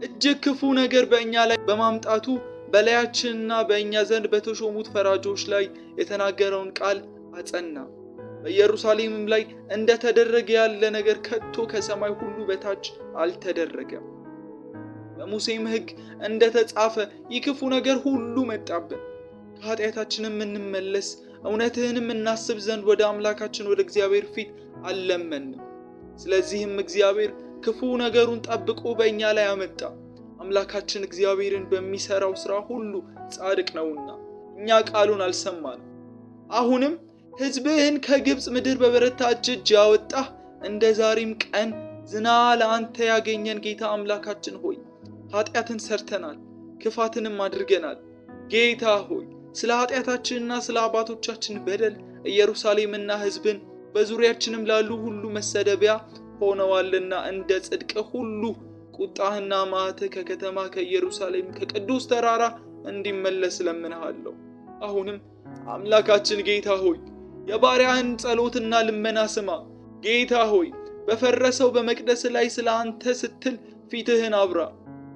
እጅግ ክፉ ነገር በእኛ ላይ በማምጣቱ በላያችንና በእኛ ዘንድ በተሾሙት ፈራጆች ላይ የተናገረውን ቃል አጸና። በኢየሩሳሌምም ላይ እንደተደረገ ያለ ነገር ከቶ ከሰማይ ሁሉ በታች አልተደረገም። በሙሴም ሕግ እንደተጻፈ ይህ ክፉ ነገር ሁሉ መጣብን። ከኃጢአታችንም እንመለስ እውነትህንም እናስብ ዘንድ ወደ አምላካችን ወደ እግዚአብሔር ፊት አልለመንም። ስለዚህም እግዚአብሔር ክፉ ነገሩን ጠብቆ በእኛ ላይ አመጣ። አምላካችን እግዚአብሔርን በሚሰራው ሥራ ሁሉ ጻድቅ ነውና እኛ ቃሉን አልሰማንም። አሁንም ሕዝብህን ከግብፅ ምድር በበረታች እጅ ያወጣህ እንደ ዛሬም ቀን ዝና ለአንተ ያገኘን ጌታ አምላካችን ሆይ ኃጢአትን ሰርተናል፣ ክፋትንም አድርገናል። ጌታ ሆይ ስለ ኃጢአታችንና ስለ አባቶቻችን በደል ኢየሩሳሌምና ሕዝብን በዙሪያችንም ላሉ ሁሉ መሰደቢያ ሆነዋልና እንደ ጽድቅ ሁሉ ቁጣህና መዓትህ ከከተማ ከኢየሩሳሌም ከቅዱስ ተራራ እንዲመለስ ለምንሃለሁ። አሁንም አምላካችን ጌታ ሆይ የባሪያህን ጸሎትና ልመና ስማ። ጌታ ሆይ በፈረሰው በመቅደስ ላይ ስለ አንተ ስትል ፊትህን አብራ።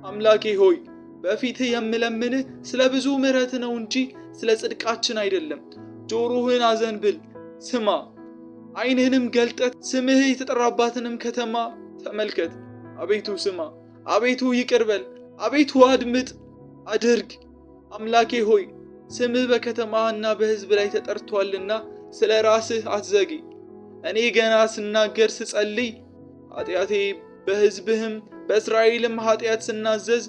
አምላኬ ሆይ በፊትህ የምለምንህ ስለ ብዙ ምሕረት ነው እንጂ ስለ ጽድቃችን አይደለም። ጆሮህን አዘንብል ስማ፣ ዓይንህንም ገልጠት ስምህ የተጠራባትንም ከተማ ተመልከት። አቤቱ ስማ፣ አቤቱ ይቅር በል፣ አቤቱ አድምጥ አድርግ። አምላኬ ሆይ ስምህ በከተማህና በሕዝብ ላይ ተጠርቷልና ስለ ራስህ አትዘግይ። እኔ ገና ስናገር ስጸልይ ኃጢአቴ በሕዝብህም በእስራኤልም ኃጢአት ስናዘዝ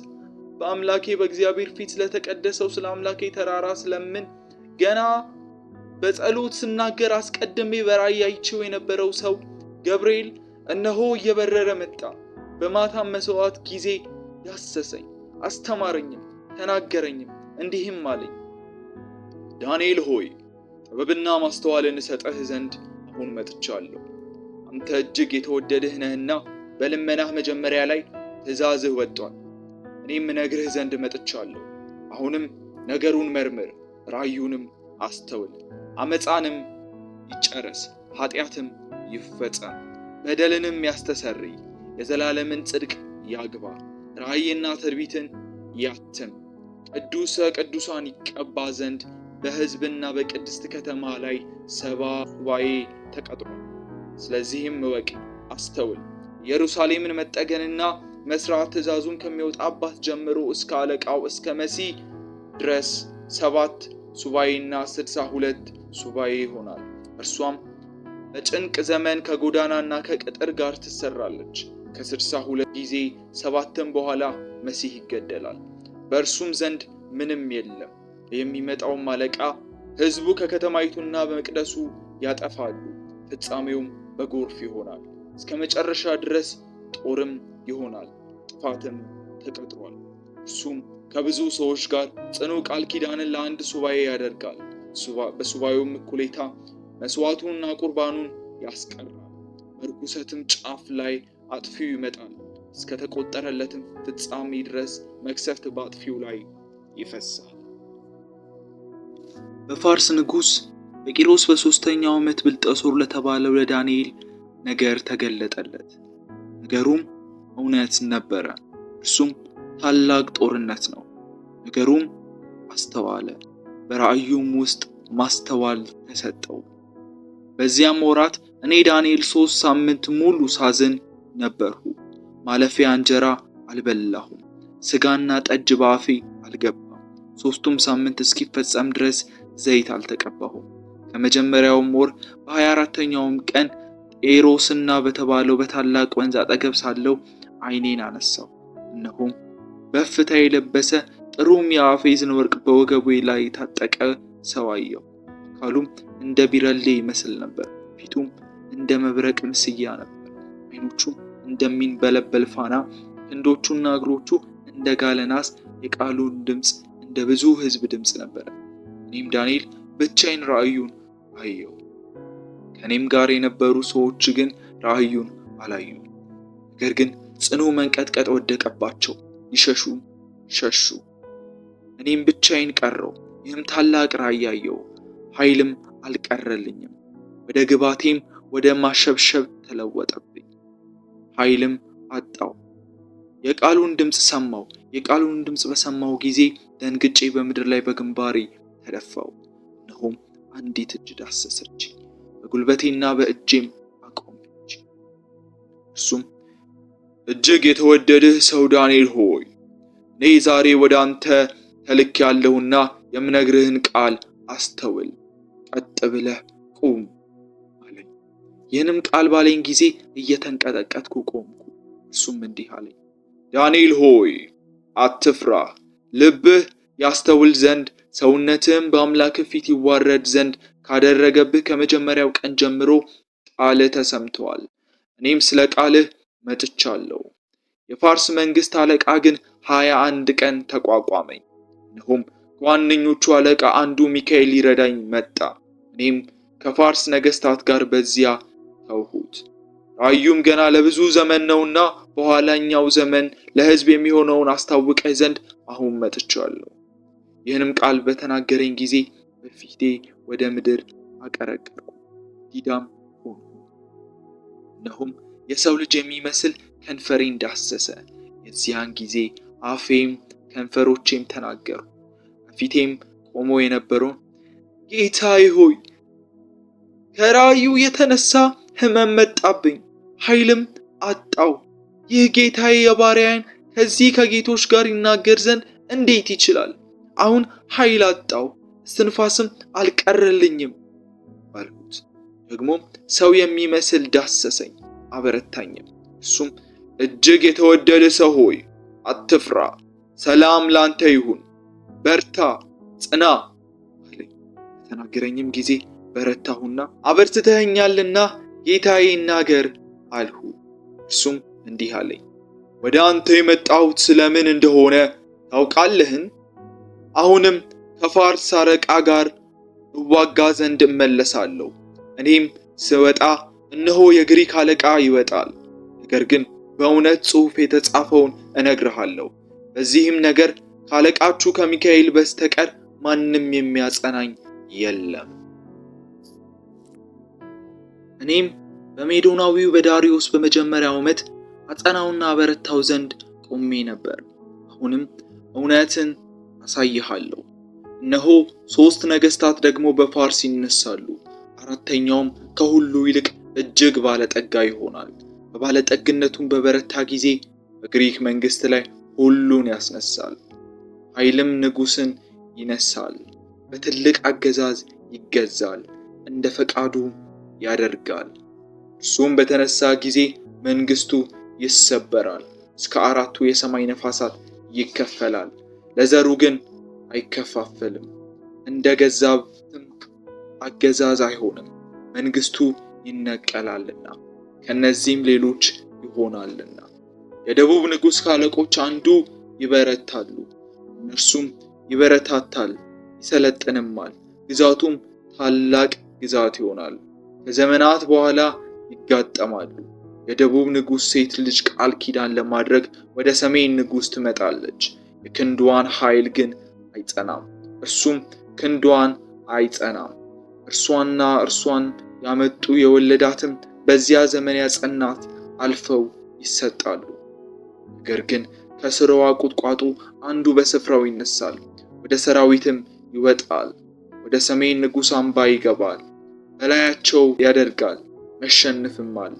በአምላኬ በእግዚአብሔር ፊት ስለተቀደሰው ስለ አምላኬ ተራራ ስለምን ገና በጸሎት ስናገር አስቀድሜ በራእይ አይቼው የነበረው ሰው ገብርኤል እነሆ እየበረረ መጣ። በማታም መስዋዕት ጊዜ ዳሰሰኝ፣ አስተማረኝም፣ ተናገረኝም፣ እንዲህም አለኝ፣ ዳንኤል ሆይ ጥበብና ማስተዋልን እሰጥህ ዘንድ አሁን መጥቻለሁ። አንተ እጅግ የተወደድህ ነህና በልመናህ መጀመሪያ ላይ ትእዛዝህ ወጥቷል። እኔም እነግርህ ዘንድ መጥቻለሁ። አሁንም ነገሩን መርምር፣ ራእዩንም አስተውል። አመፃንም ይጨረስ፣ ኃጢአትም ይፈጸም፣ በደልንም ያስተሰርይ፣ የዘላለምን ጽድቅ ያግባ፣ ራእይና ትንቢትን ያትም። ቅዱሰ ቅዱሳን ይቀባ ዘንድ በሕዝብና በቅድስት ከተማ ላይ 70 ሱባዔ ተቀጥሯል። ስለዚህም እወቅ፣ አስተውል። ኢየሩሳሌምን መጠገንና መስራት ትእዛዙን ከሚወጣባት ጀምሮ እስከ አለቃው እስከ መሲህ ድረስ 7 ሱባዔና 62 ሱባዔ ይሆናል። እርሷም በጭንቅ ዘመን ከጎዳናና ከቅጥር ጋር ትሰራለች። ከ62 ጊዜ 7 በኋላ መሲህ ይገደላል፣ በእርሱም ዘንድ ምንም የለም። የሚመጣውም አለቃ ሕዝቡ ከከተማይቱና በመቅደሱ ያጠፋሉ። ፍጻሜውም በጎርፍ ይሆናል። እስከ መጨረሻ ድረስ ጦርም ይሆናል። ጥፋትም ተቀጥሯል። እርሱም ከብዙ ሰዎች ጋር ጽኑ ቃል ኪዳንን ለአንድ ሱባዔ ያደርጋል። በሱባዔውም እኩሌታ መስዋዕቱንና ቁርባኑን ያስቀራል። በርኩሰትም ጫፍ ላይ አጥፊው ይመጣል። እስከ ተቆጠረለትም ፍጻሜ ድረስ መቅሰፍት በአጥፊው ላይ ይፈሳል። በፋርስ ንጉሥ በቂሮስ በ3ኛው ዓመት ብልጠሶር ለተባለው ለዳንኤል ነገር ተገለጠለት። ነገሩም እውነት ነበረ። እርሱም ታላቅ ጦርነት ነው። ነገሩም አስተዋለ፣ በራእዩም ውስጥ ማስተዋል ተሰጠው። በዚያም ወራት እኔ ዳንኤል 3 ሳምንት ሙሉ ሳዝን ነበርሁ። ማለፊያ እንጀራ አልበላሁም፣ ስጋና ጠጅ በአፌ አልገባም። 3ቱም ሳምንት እስኪፈጸም ድረስ ዘይት አልተቀባሁም። ከመጀመሪያውም ወር በ24ኛውም ቀን ኤሮስና በተባለው በታላቅ ወንዝ አጠገብ ሳለው ዓይኔን አነሳው። እነሆም በፍታ የለበሰ ጥሩም የአፌዝን ወርቅ በወገቡ ላይ ታጠቀ ሰው አየሁ። አካሉም እንደ ቢረሌ ይመስል ነበር። ፊቱም እንደ መብረቅ ምስያ ነበር። ዓይኖቹም እንደሚንበለበል ፋና፣ ክንዶቹና እግሮቹ እንደ ጋለ ናስ፣ የቃሉን ድምፅ እንደ ብዙ ሕዝብ ድምፅ ነበር። እኔም ዳንኤል ብቻዬን ራእዩን አየሁ። ከኔም ጋር የነበሩ ሰዎች ግን ራእዩን አላዩም። ነገር ግን ጽኑ መንቀጥቀጥ ወደቀባቸው፣ ይሸሹ ሸሹ። እኔም ብቻዬን ቀረው። ይህም ታላቅ ራእይ አየሁ። ኃይልም አልቀረልኝም። ወደ ግባቴም ወደ ማሸብሸብ ተለወጠብኝ። ኃይልም አጣው። የቃሉን ድምፅ ሰማው። የቃሉን ድምፅ በሰማው ጊዜ ደንግጬ በምድር ላይ በግንባሬ ተደፋው። እነሆም አንዲት እጅ ዳሰሰች፣ በጉልበቴና በእጄም አቆመች። እርሱም እጅግ የተወደድህ ሰው ዳንኤል ሆይ እኔ ዛሬ ወደ አንተ ተልኬአለሁና የምነግርህን ቃል አስተውል፣ ቀጥ ብለህ ቁም አለኝ። ይህንም ቃል ባለኝ ጊዜ እየተንቀጠቀጥኩ ቆምኩ። እርሱም እንዲህ አለኝ፣ ዳንኤል ሆይ አትፍራ። ልብህ ያስተውል ዘንድ ሰውነትህም በአምላክህ ፊት ይዋረድ ዘንድ ካደረገብህ ከመጀመሪያው ቀን ጀምሮ ቃልህ ተሰምተዋል። እኔም ስለ ቃልህ መጥቻለሁ። የፋርስ መንግስት አለቃ ግን 21 ቀን ተቋቋመኝ። እነሆም ከዋነኞቹ አለቃ አንዱ ሚካኤል ሊረዳኝ መጣ። እኔም ከፋርስ ነገስታት ጋር በዚያ ተውሁት። ራእዩም ገና ለብዙ ዘመን ነውና በኋላኛው ዘመን ለሕዝብ የሚሆነውን አስታውቀኝ ዘንድ አሁን መጥቻለሁ። ይህንም ቃል በተናገረኝ ጊዜ በፊቴ ወደ ምድር አቀረቀርኩ፣ ዲዳም ሆንኩ። እነሆም የሰው ልጅ የሚመስል ከንፈሬን ዳሰሰ። የዚያን ጊዜ አፌም ከንፈሮቼም ተናገሩ። በፊቴም ቆሞ የነበረውን ጌታዬ ሆይ ከራእዩ የተነሳ ሕመም መጣብኝ፣ ኃይልም አጣው። ይህ ጌታዬ የባሪያን ከዚህ ከጌቶች ጋር ይናገር ዘንድ እንዴት ይችላል? አሁን ኃይል አጣው፣ እስትንፋስም አልቀረልኝም አልሁት። ደግሞም ሰው የሚመስል ዳሰሰኝ፣ አበረታኝም። እሱም እጅግ የተወደደ ሰው ሆይ አትፍራ፣ ሰላም ላንተ ይሁን፣ በርታ፣ ጽና አለኝ። በተናገረኝም ጊዜ በረታሁና አበርትተኸኛልና ጌታዬ ይናገር አልሁ። እርሱም እንዲህ አለኝ፣ ወደ አንተ የመጣሁት ስለምን እንደሆነ ታውቃለህን? አሁንም ከፋርስ አለቃ ጋር እዋጋ ዘንድ እመለሳለሁ። እኔም ስወጣ እነሆ የግሪክ አለቃ ይወጣል። ነገር ግን በእውነት ጽሑፍ የተጻፈውን እነግርሃለሁ። በዚህም ነገር ካለቃችሁ ከሚካኤል በስተቀር ማንም የሚያጸናኝ የለም። እኔም በሜዶናዊው በዳሪዮስ በመጀመሪያው ዓመት አጸናውና አበረታው ዘንድ ቆሜ ነበር። አሁንም እውነትን አሳይሃለሁ። እነሆ 3 ነገሥታት ደግሞ በፋርስ ይነሳሉ። አራተኛውም ከሁሉ ይልቅ እጅግ ባለጠጋ ይሆናል። በባለጠግነቱም በበረታ ጊዜ በግሪክ መንግሥት ላይ ሁሉን ያስነሳል። ኃይልም ንጉሥን ይነሳል፣ በትልቅ አገዛዝ ይገዛል፣ እንደ ፈቃዱ ያደርጋል። እርሱም በተነሳ ጊዜ መንግሥቱ ይሰበራል፣ እስከ 4ቱ የሰማይ ነፋሳት ይከፈላል። ለዘሩ ግን አይከፋፈልም፣ እንደ ገዛትም አገዛዝ አይሆንም። መንግሥቱ ይነቀላልና ከነዚህም ሌሎች ይሆናልና። የደቡብ ንጉሥ ካለቆች አንዱ ይበረታሉ፣ እነርሱም ይበረታታል፣ ይሰለጥንማል፣ ግዛቱም ታላቅ ግዛት ይሆናል። ከዘመናት በኋላ ይጋጠማሉ። የደቡብ ንጉሥ ሴት ልጅ ቃል ኪዳን ለማድረግ ወደ ሰሜን ንጉሥ ትመጣለች። የክንዷን ኃይል ግን አይጸናም፣ እርሱም ክንዷን አይጸናም። እርሷና እርሷን ያመጡ የወለዳትም በዚያ ዘመን ያጸናት አልፈው ይሰጣሉ። ነገር ግን ከስርዋ ቁጥቋጦ አንዱ በስፍራው ይነሳል፣ ወደ ሰራዊትም ይወጣል፣ ወደ ሰሜን ንጉሥ አምባ ይገባል፣ በላያቸው ያደርጋል፣ ያሸንፍማል።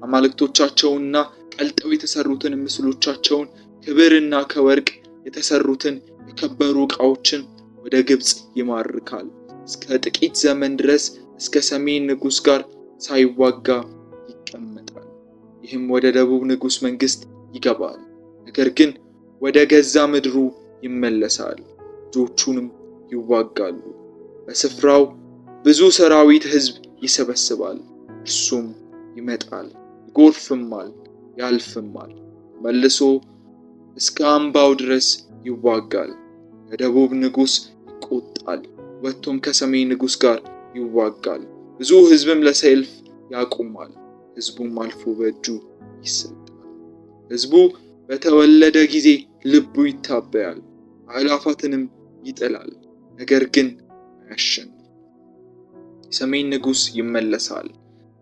አማልክቶቻቸውንና ቀልጠው የተሰሩትን ምስሎቻቸውን ክብርና ከወርቅ የተሰሩትን የከበሩ ዕቃዎችን ወደ ግብጽ ይማርካል። እስከ ጥቂት ዘመን ድረስ እስከ ሰሜን ንጉሥ ጋር ሳይዋጋ ይቀመጣል። ይህም ወደ ደቡብ ንጉሥ መንግሥት ይገባል። ነገር ግን ወደ ገዛ ምድሩ ይመለሳል፣ ልጆቹንም ይዋጋሉ። በስፍራው ብዙ ሰራዊት ሕዝብ ይሰበስባል። እርሱም ይመጣል፣ ይጎርፍማል፣ ያልፍማል፣ መልሶ እስከ አምባው ድረስ ይዋጋል። የደቡብ ንጉሥ ይቆጣል፣ ወጥቶም ከሰሜን ንጉሥ ጋር ይዋጋል። ብዙ ሕዝብም ለሰልፍ ያቆማል፣ ሕዝቡም አልፎ በእጁ ይሰጣል። ሕዝቡ በተወለደ ጊዜ ልቡ ይታበያል፣ አእላፋትንም ይጥላል፣ ነገር ግን አያሸንፍም። የሰሜን ንጉሥ ይመለሳል፣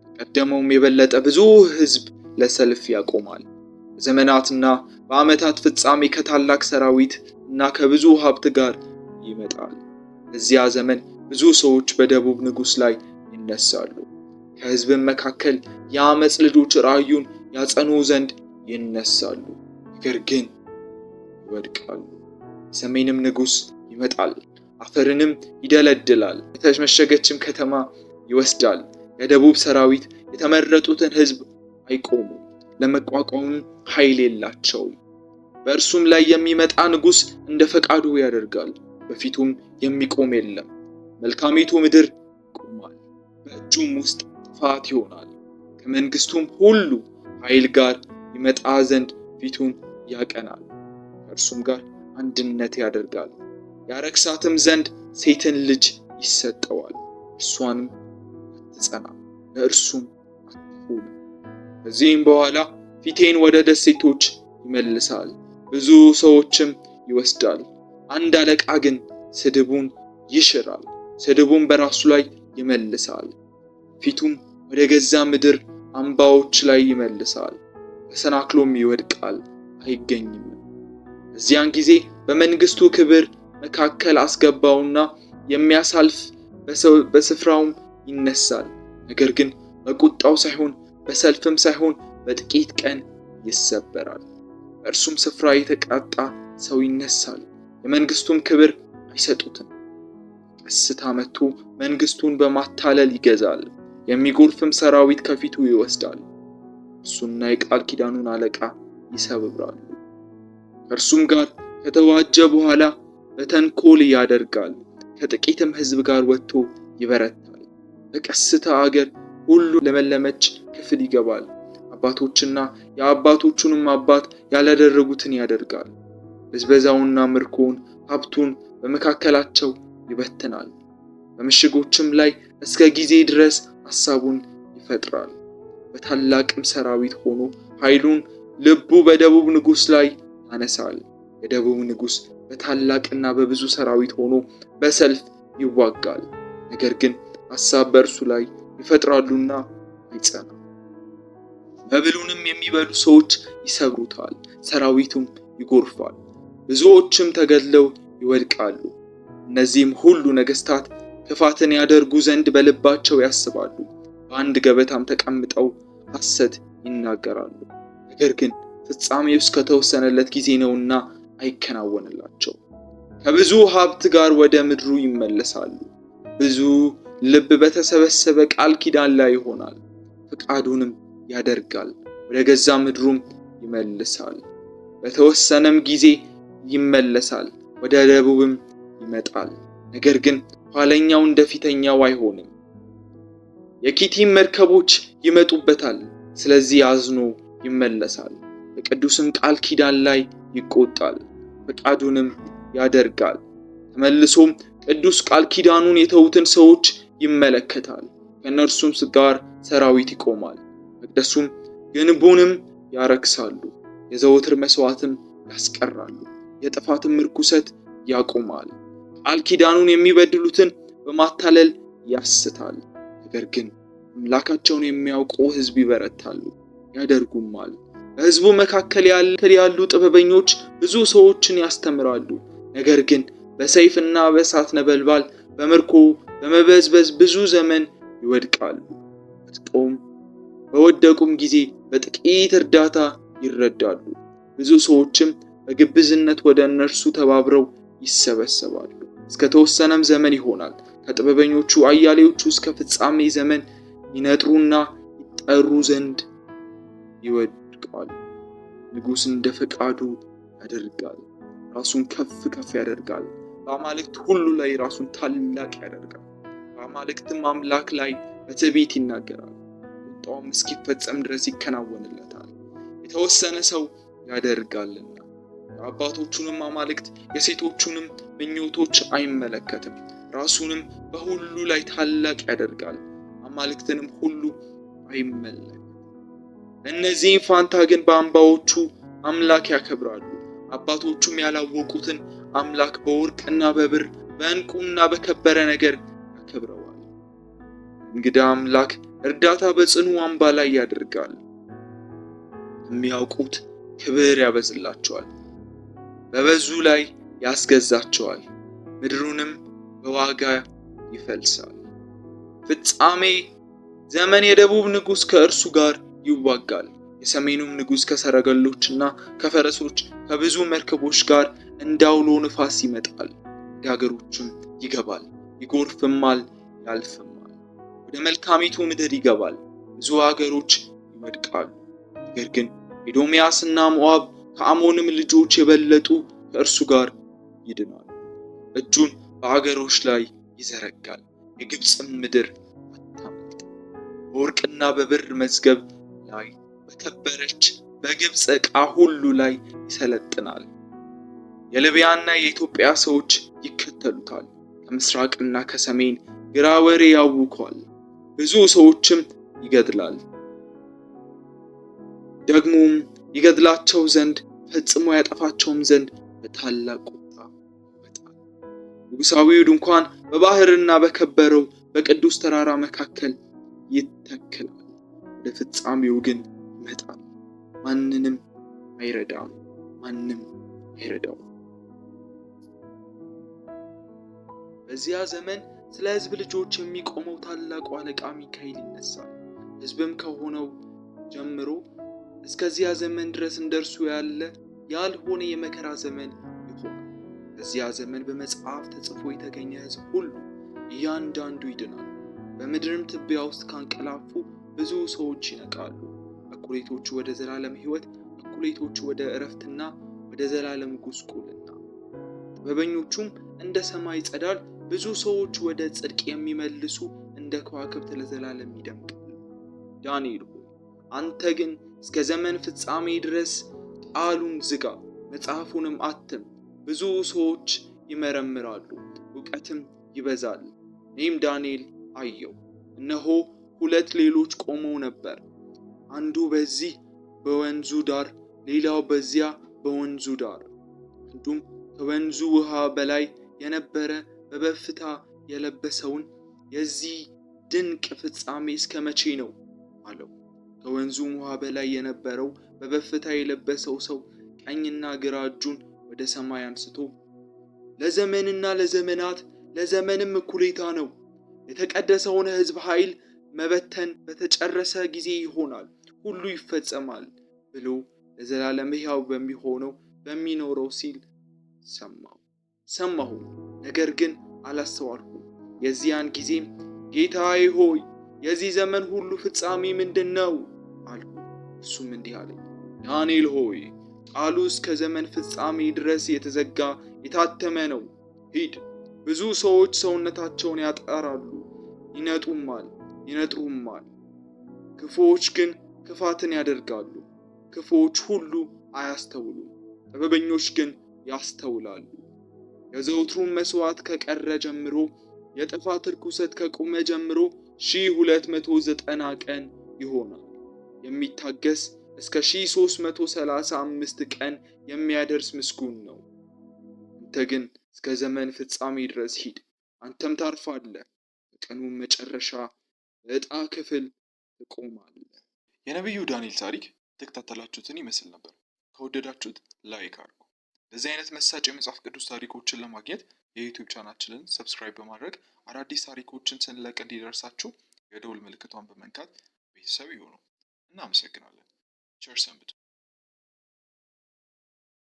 ከቀደመውም የበለጠ ብዙ ሕዝብ ለሰልፍ ያቆማል። በዘመናትና በዓመታት ፍጻሜ ከታላቅ ሰራዊት እና ከብዙ ሀብት ጋር ይመጣል። በዚያ ዘመን ብዙ ሰዎች በደቡብ ንጉሥ ላይ ይነሳሉ። ከሕዝብም መካከል የአመፅ ልጆች ራእዩን ያጸኑ ዘንድ ይነሳሉ፣ ነገር ግን ይወድቃሉ። የሰሜንም ንጉሥ ይመጣል፣ አፈርንም ይደለድላል፣ የተመሸገችም ከተማ ይወስዳል። የደቡብ ሰራዊት የተመረጡትን ሕዝብ አይቆሙም፣ ለመቋቋምም ኃይል የላቸውም። በእርሱም ላይ የሚመጣ ንጉሥ እንደ ፈቃዱ ያደርጋል፣ በፊቱም የሚቆም የለም። መልካሚቱ ምድር ይቆማል፣ በእጁም ውስጥ ጥፋት ይሆናል። ከመንግሥቱም ሁሉ ኃይል ጋር ይመጣ ዘንድ ፊቱን ያቀናል፣ ከእርሱም ጋር አንድነት ያደርጋል። ያረክሳትም ዘንድ ሴትን ልጅ ይሰጠዋል፣ እርሷንም አትጸናም፣ ለእርሱም አትሆንም። ከዚህም በኋላ ፊቴን ወደ ደሴቶች ይመልሳል፣ ብዙ ሰዎችም ይወስዳል። አንድ አለቃ ግን ስድቡን ይሽራል፣ ስድቡን በራሱ ላይ ይመልሳል። ፊቱም ወደ ገዛ ምድር አምባዎች ላይ ይመልሳል። ተሰናክሎም ይወድቃል፣ አይገኝም። በዚያን ጊዜ በመንግስቱ ክብር መካከል አስገባውና የሚያሳልፍ በስፍራውም ይነሳል። ነገር ግን በቁጣው ሳይሆን በሰልፍም ሳይሆን በጥቂት ቀን ይሰበራል። በእርሱም ስፍራ የተቃጣ ሰው ይነሳል፣ የመንግስቱም ክብር አይሰጡትም። ቀስታ መጥቶ መንግስቱን በማታለል ይገዛል፣ የሚጎርፍም ሰራዊት ከፊቱ ይወስዳል። እርሱና የቃል ኪዳኑን አለቃ ይሰብራሉ። ከእርሱም ጋር ከተዋጀ በኋላ በተንኮል ያደርጋል፣ ከጥቂትም ሕዝብ ጋር ወጥቶ ይበረታል። በቀስታ አገር ሁሉ ለመለመች ክፍል ይገባል። አባቶችና የአባቶቹንም አባት ያላደረጉትን ያደርጋል። ብዝበዛውንና ምርኮውን ሀብቱን በመካከላቸው ይበትናል። በምሽጎችም ላይ እስከ ጊዜ ድረስ ሐሳቡን ይፈጥራል። በታላቅም ሰራዊት ሆኖ ኃይሉን ልቡ በደቡብ ንጉሥ ላይ ያነሳል። የደቡብ ንጉሥ በታላቅና በብዙ ሰራዊት ሆኖ በሰልፍ ይዋጋል። ነገር ግን ሐሳብ በእርሱ ላይ ይፈጥራሉና አይጸናም። መብሉንም የሚበሉ ሰዎች ይሰብሩታል፣ ሰራዊቱም ይጎርፋል፣ ብዙዎችም ተገድለው ይወድቃሉ። እነዚህም ሁሉ ነገሥታት ክፋትን ያደርጉ ዘንድ በልባቸው ያስባሉ፣ በአንድ ገበታም ተቀምጠው ሐሰት ይናገራሉ። ነገር ግን ፍጻሜው እስከተወሰነለት ጊዜ ነውና አይከናወንላቸው። ከብዙ ሀብት ጋር ወደ ምድሩ ይመለሳሉ። ብዙ ልብ በተሰበሰበ ቃል ኪዳን ላይ ይሆናል። ፈቃዱንም ያደርጋል፣ ወደ ገዛ ምድሩም ይመልሳል። በተወሰነም ጊዜ ይመለሳል፣ ወደ ደቡብም ይመጣል። ነገር ግን ኋለኛው እንደ ፊተኛው አይሆንም። የኪቲም መርከቦች ይመጡበታል፣ ስለዚህ አዝኖ ይመለሳል። በቅዱስም ቃል ኪዳን ላይ ይቆጣል፣ ፈቃዱንም ያደርጋል። ተመልሶም ቅዱስ ቃል ኪዳኑን የተዉትን ሰዎች ይመለከታል። ከእነርሱም ጋር ሰራዊት ይቆማል፣ መቅደሱም ግንቡንም ያረክሳሉ፣ የዘወትር መስዋዕትም ያስቀራሉ፣ የጥፋትም ርኩሰት ያቆማል። ቃል ኪዳኑን የሚበድሉትን በማታለል ያስታል። ነገር ግን አምላካቸውን የሚያውቁ ሕዝብ ይበረታሉ ያደርጉማል። በሕዝቡ መካከል ያሉ ጥበበኞች ብዙ ሰዎችን ያስተምራሉ። ነገር ግን በሰይፍና በእሳት ነበልባል በምርኮ በመበዝበዝ ብዙ ዘመን ይወድቃሉ። በወደቁም ጊዜ በጥቂት እርዳታ ይረዳሉ። ብዙ ሰዎችም በግብዝነት ወደ እነርሱ ተባብረው ይሰበሰባሉ። እስከ ተወሰነም ዘመን ይሆናል። ከጥበበኞቹ አያሌዎቹ እስከ ፍጻሜ ዘመን ይነጥሩና ይጠሩ ዘንድ ይወድቃሉ። ንጉሥ እንደ ፈቃዱ ያደርጋል፣ ራሱን ከፍ ከፍ ያደርጋል። በአማልክት ሁሉ ላይ ራሱን ታላቅ ያደርጋል። በአማልክትም አምላክ ላይ በትዕቢት ይናገራል። ቁጣውም እስኪፈጸም ድረስ ይከናወንለታል። የተወሰነ ሰው ያደርጋልና የአባቶቹንም አማልክት የሴቶቹንም ምኞቶች አይመለከትም። ራሱንም በሁሉ ላይ ታላቅ ያደርጋል፣ አማልክትንም ሁሉ አይመለከትም። እነዚህም ፋንታ ግን በአምባዎቹ አምላክ ያከብራሉ። አባቶቹም ያላወቁትን አምላክ በወርቅና በብር በዕንቁና በከበረ ነገር ያከብረዋል። እንግዳ አምላክ እርዳታ በጽኑ አምባ ላይ ያደርጋል። የሚያውቁት ክብር ያበዝላቸዋል፣ በበዙ ላይ ያስገዛቸዋል፣ ምድሩንም በዋጋ ይፈልሳል። ፍጻሜ ዘመን የደቡብ ንጉሥ ከእርሱ ጋር ይዋጋል። የሰሜኑም ንጉሥ ከሰረገሎችና ከፈረሶች ከብዙ መርከቦች ጋር እንዳውሎ ንፋስ ይመጣል። ወደ ሀገሮችም ይገባል፣ ይጎርፍማል፣ ያልፍማል። ወደ መልካሚቱ ምድር ይገባል፣ ብዙ ሀገሮች ይወድቃሉ። ነገር ግን ኤዶምያስና ሞዓብ ከአሞንም ልጆች የበለጡ ከእርሱ ጋር ይድናሉ። እጁን በአገሮች ላይ ይዘረጋል፣ የግብፅም ምድር አታመልጥ። በወርቅና በብር መዝገብ ላይ በከበረች በግብፅ ዕቃ ሁሉ ላይ ይሰለጥናል። የሊቢያና የኢትዮጵያ ሰዎች ይከተሉታል። ከምስራቅና ከሰሜን ግራ ወሬ ያውኳል፣ ብዙ ሰዎችም ይገድላል። ደግሞም ይገድላቸው ዘንድ ፈጽሞ ያጠፋቸውም ዘንድ በታላቅ ቁጣ ይመጣል። ንጉሣዊው ድንኳን በባህርና በከበረው በቅዱስ ተራራ መካከል ይተክላል። ወደ ፍጻሜው ግን ይመጣል። ማንንም አይረዳም። ማንም አይረዳው። በዚያ ዘመን ስለ ሕዝብ ልጆች የሚቆመው ታላቁ አለቃ ሚካኤል ይነሳል። ሕዝብም ከሆነው ጀምሮ እስከዚያ ዘመን ድረስ እንደርሱ ያለ ያልሆነ የመከራ ዘመን ይሆናል። በዚያ ዘመን በመጽሐፍ ተጽፎ የተገኘ ሕዝብ ሁሉ እያንዳንዱ ይድናል። በምድርም ትቢያ ውስጥ ካንቀላፉ ብዙ ሰዎች ይነቃሉ። እኩሌቶቹ ወደ ዘላለም ሕይወት፣ እኩሌቶቹ ወደ እረፍትና ወደ ዘላለም ጉስቁልና። ጥበበኞቹም እንደ ሰማይ ጸዳል፣ ብዙ ሰዎች ወደ ጽድቅ የሚመልሱ እንደ ከዋክብት ለዘላለም ይደምቃሉ። ዳንኤል ሆይ አንተ ግን እስከ ዘመን ፍጻሜ ድረስ ቃሉን ዝጋ፣ መጽሐፉንም አትም። ብዙ ሰዎች ይመረምራሉ፣ እውቀትም ይበዛል። እኔም ዳንኤል አየሁ፣ እነሆ ሁለት ሌሎች ቆመው ነበር፣ አንዱ በዚህ በወንዙ ዳር፣ ሌላው በዚያ በወንዙ ዳር። አንዱም ከወንዙ ውሃ በላይ የነበረ በበፍታ የለበሰውን የዚህ ድንቅ ፍጻሜ እስከ መቼ ነው አለው። ከወንዙም ውሃ በላይ የነበረው በበፍታ የለበሰው ሰው ቀኝና ግራ እጁን ወደ ሰማይ አንስቶ ለዘመንና ለዘመናት ለዘመንም እኩሌታ ነው፣ የተቀደሰውን ሕዝብ ኃይል መበተን በተጨረሰ ጊዜ ይሆናል፣ ሁሉ ይፈጸማል ብሎ ለዘላለም ሕያው በሚሆነው በሚኖረው ሲል ሰማሁ፣ ነገር ግን አላስተዋልኩም። የዚያን ጊዜም ጌታዬ ሆይ የዚህ ዘመን ሁሉ ፍጻሜ ምንድን ነው አልኩ። እሱም እንዲህ አለኝ፣ ዳንኤል ሆይ ቃሉ እስከ ዘመን ፍጻሜ ድረስ የተዘጋ የታተመ ነው። ሂድ፣ ብዙ ሰዎች ሰውነታቸውን ያጠራሉ፣ ይነጥሩማል። ክፉዎች ግን ክፋትን ያደርጋሉ። ክፉዎች ሁሉ አያስተውሉም፣ ጥበበኞች ግን ያስተውላሉ። የዘውትሩን መስዋዕት ከቀረ ጀምሮ የጥፋት ርኩሰት ከቆመ ጀምሮ 1290 ቀን ይሆናል። የሚታገስ እስከ 1335 ቀን የሚያደርስ ምስጉን ነው። አንተ ግን እስከ ዘመን ፍጻሜ ድረስ ሂድ፣ አንተም ታርፋለህ። በቀኑም መጨረሻ ዕጣ ክፍል ትቆማለህ። የነቢዩ ዳንኤል ታሪክ የተከታተላችሁትን ይመስል ነበር። ከወደዳችሁት ላይክ አድርጉ። እንደዚህ አይነት መሳጭ የመጽሐፍ ቅዱስ ታሪኮችን ለማግኘት የዩቲዩብ ቻናላችንን ሰብስክራይብ በማድረግ አዳዲስ ታሪኮችን ስንለቅ እንዲደርሳችሁ የደውል ምልክቷን በመንካት ቤተሰብ ይሁኑ። እናመሰግናለን። ቸር ሰንብቱ።